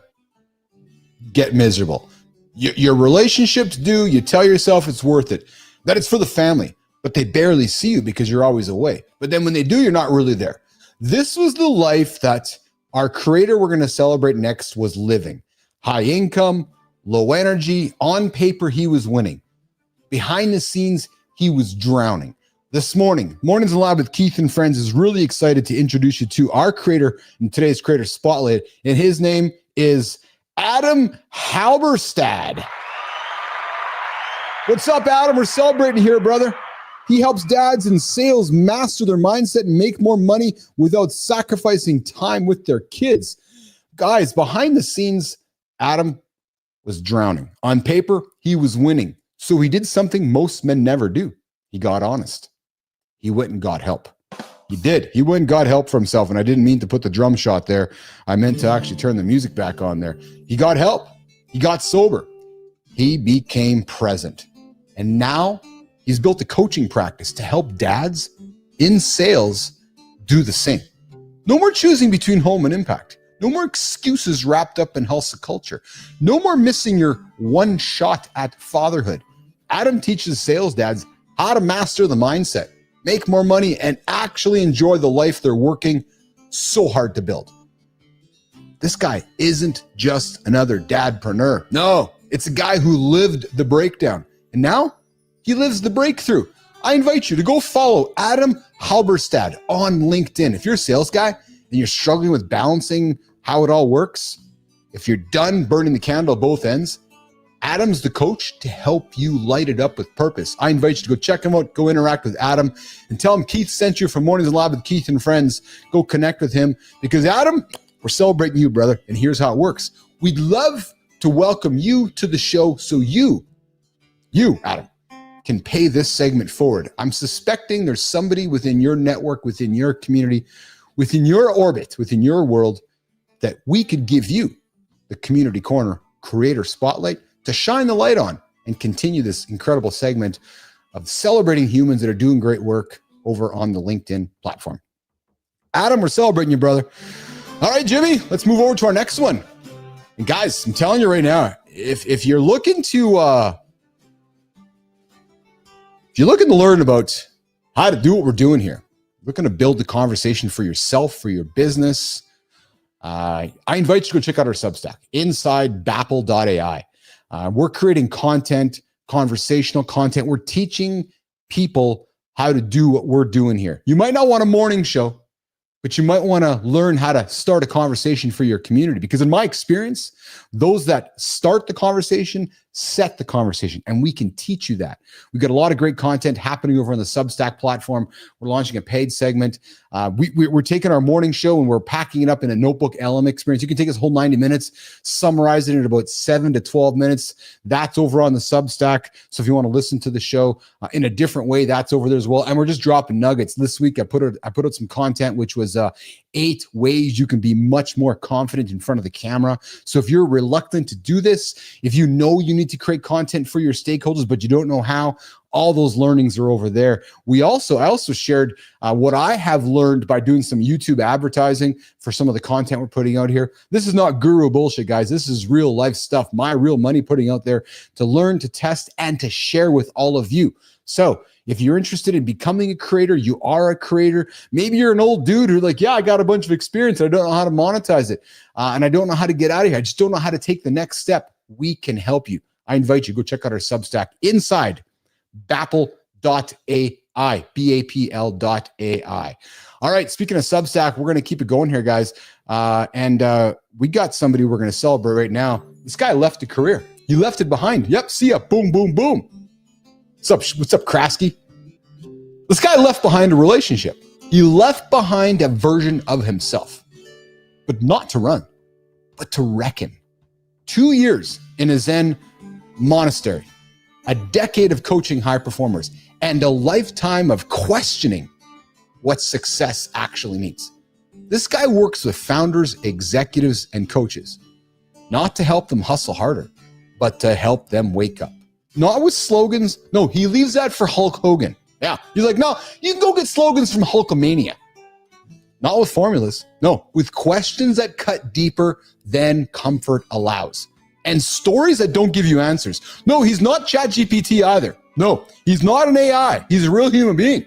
get miserable. Your relationships do, you tell yourself it's worth it. that it's for the family, but they barely see you because you're always away. But then when they do, you're not really there. This was the life that our creator we're going to celebrate next was living. High income, low energy. On paper, he was winning. Behind the scenes, he was drowning. This morning, Mornings in the Lab with Keith and Friends is really excited to introduce you to our creator in today's Creator Spotlight, and his name is Adam Halberstadt. What's up, Adam? We're celebrating here, brother. He helps dads in sales master their mindset and make more money without sacrificing time with their kids. Guys, behind the scenes, Adam was drowning. On paper, he was winning. So he did something most men never do. He got honest. He went and got help. He did. He went and got help for himself. And I didn't mean to put the drum shot there. I meant to actually turn the music back on there. He got help. He got sober. He became present. And now he's built a coaching practice to help dads in sales do the same. No more choosing between home and impact. No more excuses wrapped up in hustle culture. No more missing your one shot at fatherhood. Adam teaches sales dads how to master the mindset, make more money, and actually enjoy the life they're working so hard to build. This guy isn't just another dadpreneur. No, it's a guy who lived the breakdown. And now he lives the breakthrough. I invite you to go follow Adam Halberstadt on LinkedIn. If you're a sales guy and you're struggling with balancing how it all works, if you're done burning the candle at both ends, Adam's the coach to help you light it up with purpose. I invite you to go check him out, go interact with Adam, and tell him Keith sent you from Mornings in the Lab with Keith and Friends. Go connect with him because, Adam, we're celebrating you, brother, and here's how it works. We'd love to welcome you to the show so you, Adam, can pay this segment forward. I'm suspecting there's somebody within your network, within your community, within your orbit, within your world that we could give you the Community Corner Creator Spotlight to shine the light on and continue this incredible segment of celebrating humans that are doing great work over on the LinkedIn platform. Adam, we're celebrating you, brother. All right, Jimmy, let's move over to our next one. And guys, I'm telling you right now, if you're looking to learn about how to do what we're doing here, looking to build the conversation for yourself, for your business, I invite you to go check out our Substack, insidebapple.ai. We're creating content, conversational content. We're teaching people how to do what we're doing here. You might not want a morning show, but you might want to learn how to start a conversation for your community. Because in my experience, those that start the conversation set the conversation, and we can teach you that. We've got a lot of great content happening over on the Substack platform. We're launching a paid segment. We're taking our morning show and we're packing it up in a notebook LM experience. You can take this whole 90 minutes, summarize it in about 7 to 12 minutes. That's over on the Substack. So if you want to listen to the show in a different way, that's over there as well. And we're just dropping nuggets. This week, I put out some content, which was 8 ways you can be much more confident in front of the camera. So if you're reluctant to do this, if you know you need to create content for your stakeholders, but you don't know how, all those learnings are over there. I also shared what I have learned by doing some YouTube advertising for some of the content we're putting out here. This is not guru bullshit, guys. This is real life stuff, my real money putting out there to learn, to test, and to share with all of you. So if you're interested in becoming a creator, you are a creator. Maybe you're an old dude who's like, yeah, I got a bunch of experience. I don't know how to monetize it. And I don't know how to get out of here. I just don't know how to take the next step. We can help you. I invite you to go check out our Substack inside bapple.ai, BAPL.ai. All right, speaking of Substack, we're going to keep it going here, guys. And we got somebody we're going to celebrate right now. This guy left a career. He left it behind. Yep, see ya. Boom, boom, boom. What's up, Krasky? This guy left behind a relationship. He left behind a version of himself, but not to run, but to reckon. 2 years in a Zen monastery, a decade of coaching high performers, and a lifetime of questioning what success actually means. This guy works with founders, executives, and coaches, not to help them hustle harder, but to help them wake up. Not with slogans. No, he leaves that for Hulk Hogan. Yeah, he's like, no, you can go get slogans from Hulkamania. Not with formulas. No, with questions that cut deeper than comfort allows. And stories that don't give you answers. No, he's not ChatGPT either. No, he's not an AI. He's a real human being.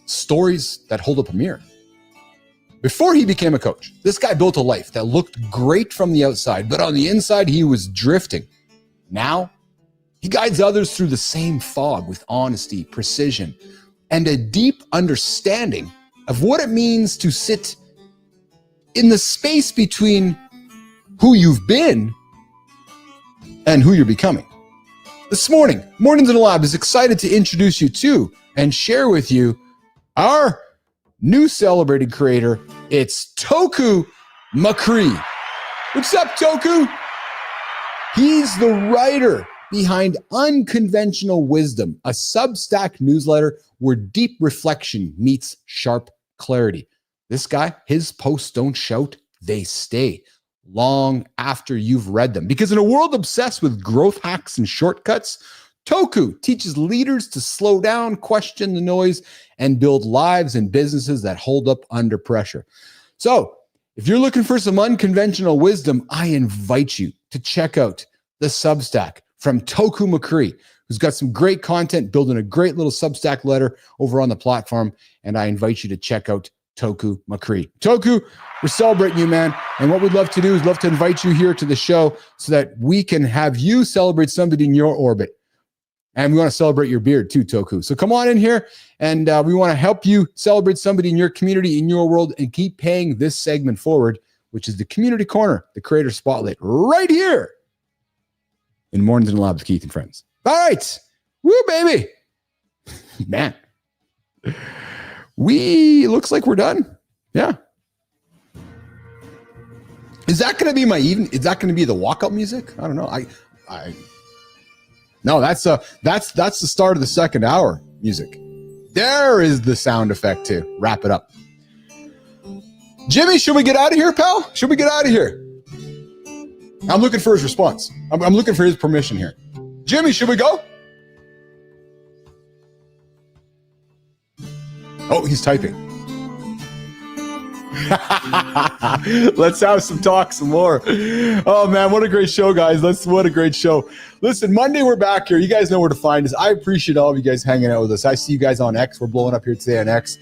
Stories that hold up a mirror. Before he became a coach, this guy built a life that looked great from the outside, but on the inside, he was drifting. Now, he guides others through the same fog with honesty, precision, and a deep understanding of what it means to sit in the space between who you've been and who you're becoming. This morning, Mornings in the Lab is excited to introduce you to and share with you our new celebrated creator. It's Toku McCree. What's up, Toku? He's the writer behind Unconventional Wisdom, a Substack newsletter where deep reflection meets sharp clarity. This guy, his posts don't shout, they stay long after you've read them. Because in a world obsessed with growth hacks and shortcuts, Toku teaches leaders to slow down, question the noise, and build lives and businesses that hold up under pressure. So, if you're looking for some unconventional wisdom, I invite you to check out the Substack from Toku McCree, who's got some great content, building a great little Substack letter over on the platform. And I invite you to check out Toku McCree. Toku, we're celebrating you, man. And what we'd love to do is love to invite you here to the show so that we can have you celebrate somebody in your orbit. And we want to celebrate your beard too, Toku. So come on in here, and we want to help you celebrate somebody in your community, in your world, and keep paying this segment forward, which is the Community Corner, the Creator Spotlight, right here in Mornings in the Lab with Keith and Friends. All right. Woo, baby. Man. Looks like we're done. Yeah. Is that going to be is that going to be the walk-up music? I don't know. No, that's the start of the second hour music. There is the sound effect to wrap it up. Jimmy, should we get out of here, pal? Should we get out of here? I'm looking for his response. I'm looking for his permission here. Jimmy, should we go? Oh, he's typing. Let's have some talk some more. Oh man, what a great show, guys. What a great show. Listen, Monday we're back here. You guys know where to find us. I appreciate all of you guys hanging out with us. I see you guys on X. We're blowing up here today on X.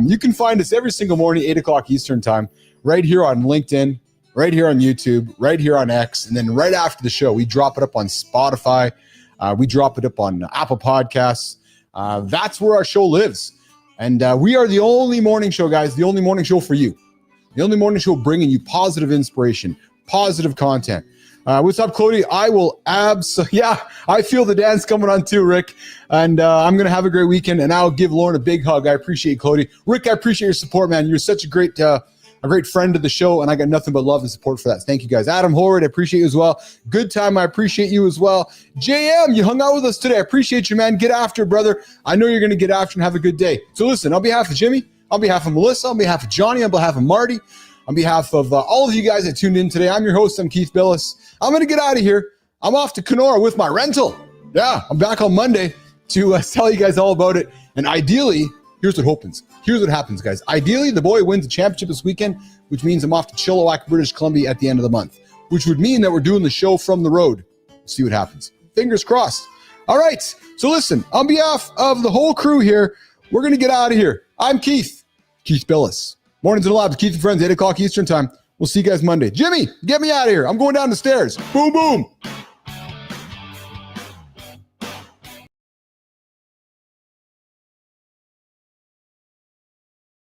You can find us every single morning, 8 o'clock Eastern time, right here on LinkedIn, right here on YouTube, right here on X. And then right after the show, we drop it up on Spotify. We drop it up on Apple Podcasts. That's where our show lives. And we are the only morning show, guys, the only morning show for you. The only morning show bringing you positive inspiration, positive content. What's up, Cody? I will yeah, I feel the dance coming on too, Rick. And I'm going to have a great weekend, and I'll give Lauren a big hug. I appreciate Cody. Rick, I appreciate your support, man. You're such a great friend of the show, and I got nothing but love and support for that. Thank you, guys. Adam Horwood, I appreciate you as well. Good time, I appreciate you as well. JM, you hung out with us today. I appreciate you, man. Get after it, brother. I know you're going to get after and have a good day. So listen, on behalf of Jimmy, on behalf of Melissa, on behalf of Johnny, on behalf of Marty, on behalf of all of you guys that tuned in today, I'm your host, I'm Keith Bilous. I'm going to get out of here. I'm off to Kenora with my rental. Yeah, I'm back on Monday to tell you guys all about it. And ideally, here's what happens, guys. Ideally, the boy wins the championship this weekend, which means I'm off to Chilliwack, British Columbia at the end of the month, which would mean that we're doing the show from the road. We'll see what happens. Fingers crossed. All right. So listen, on behalf of the whole crew here, we're going to get out of here. I'm Keith Bilous. Mornings in the Lab with Keith and Friends, 8 o'clock Eastern time. We'll see you guys Monday. Jimmy, get me out of here. I'm going down the stairs. Boom, boom.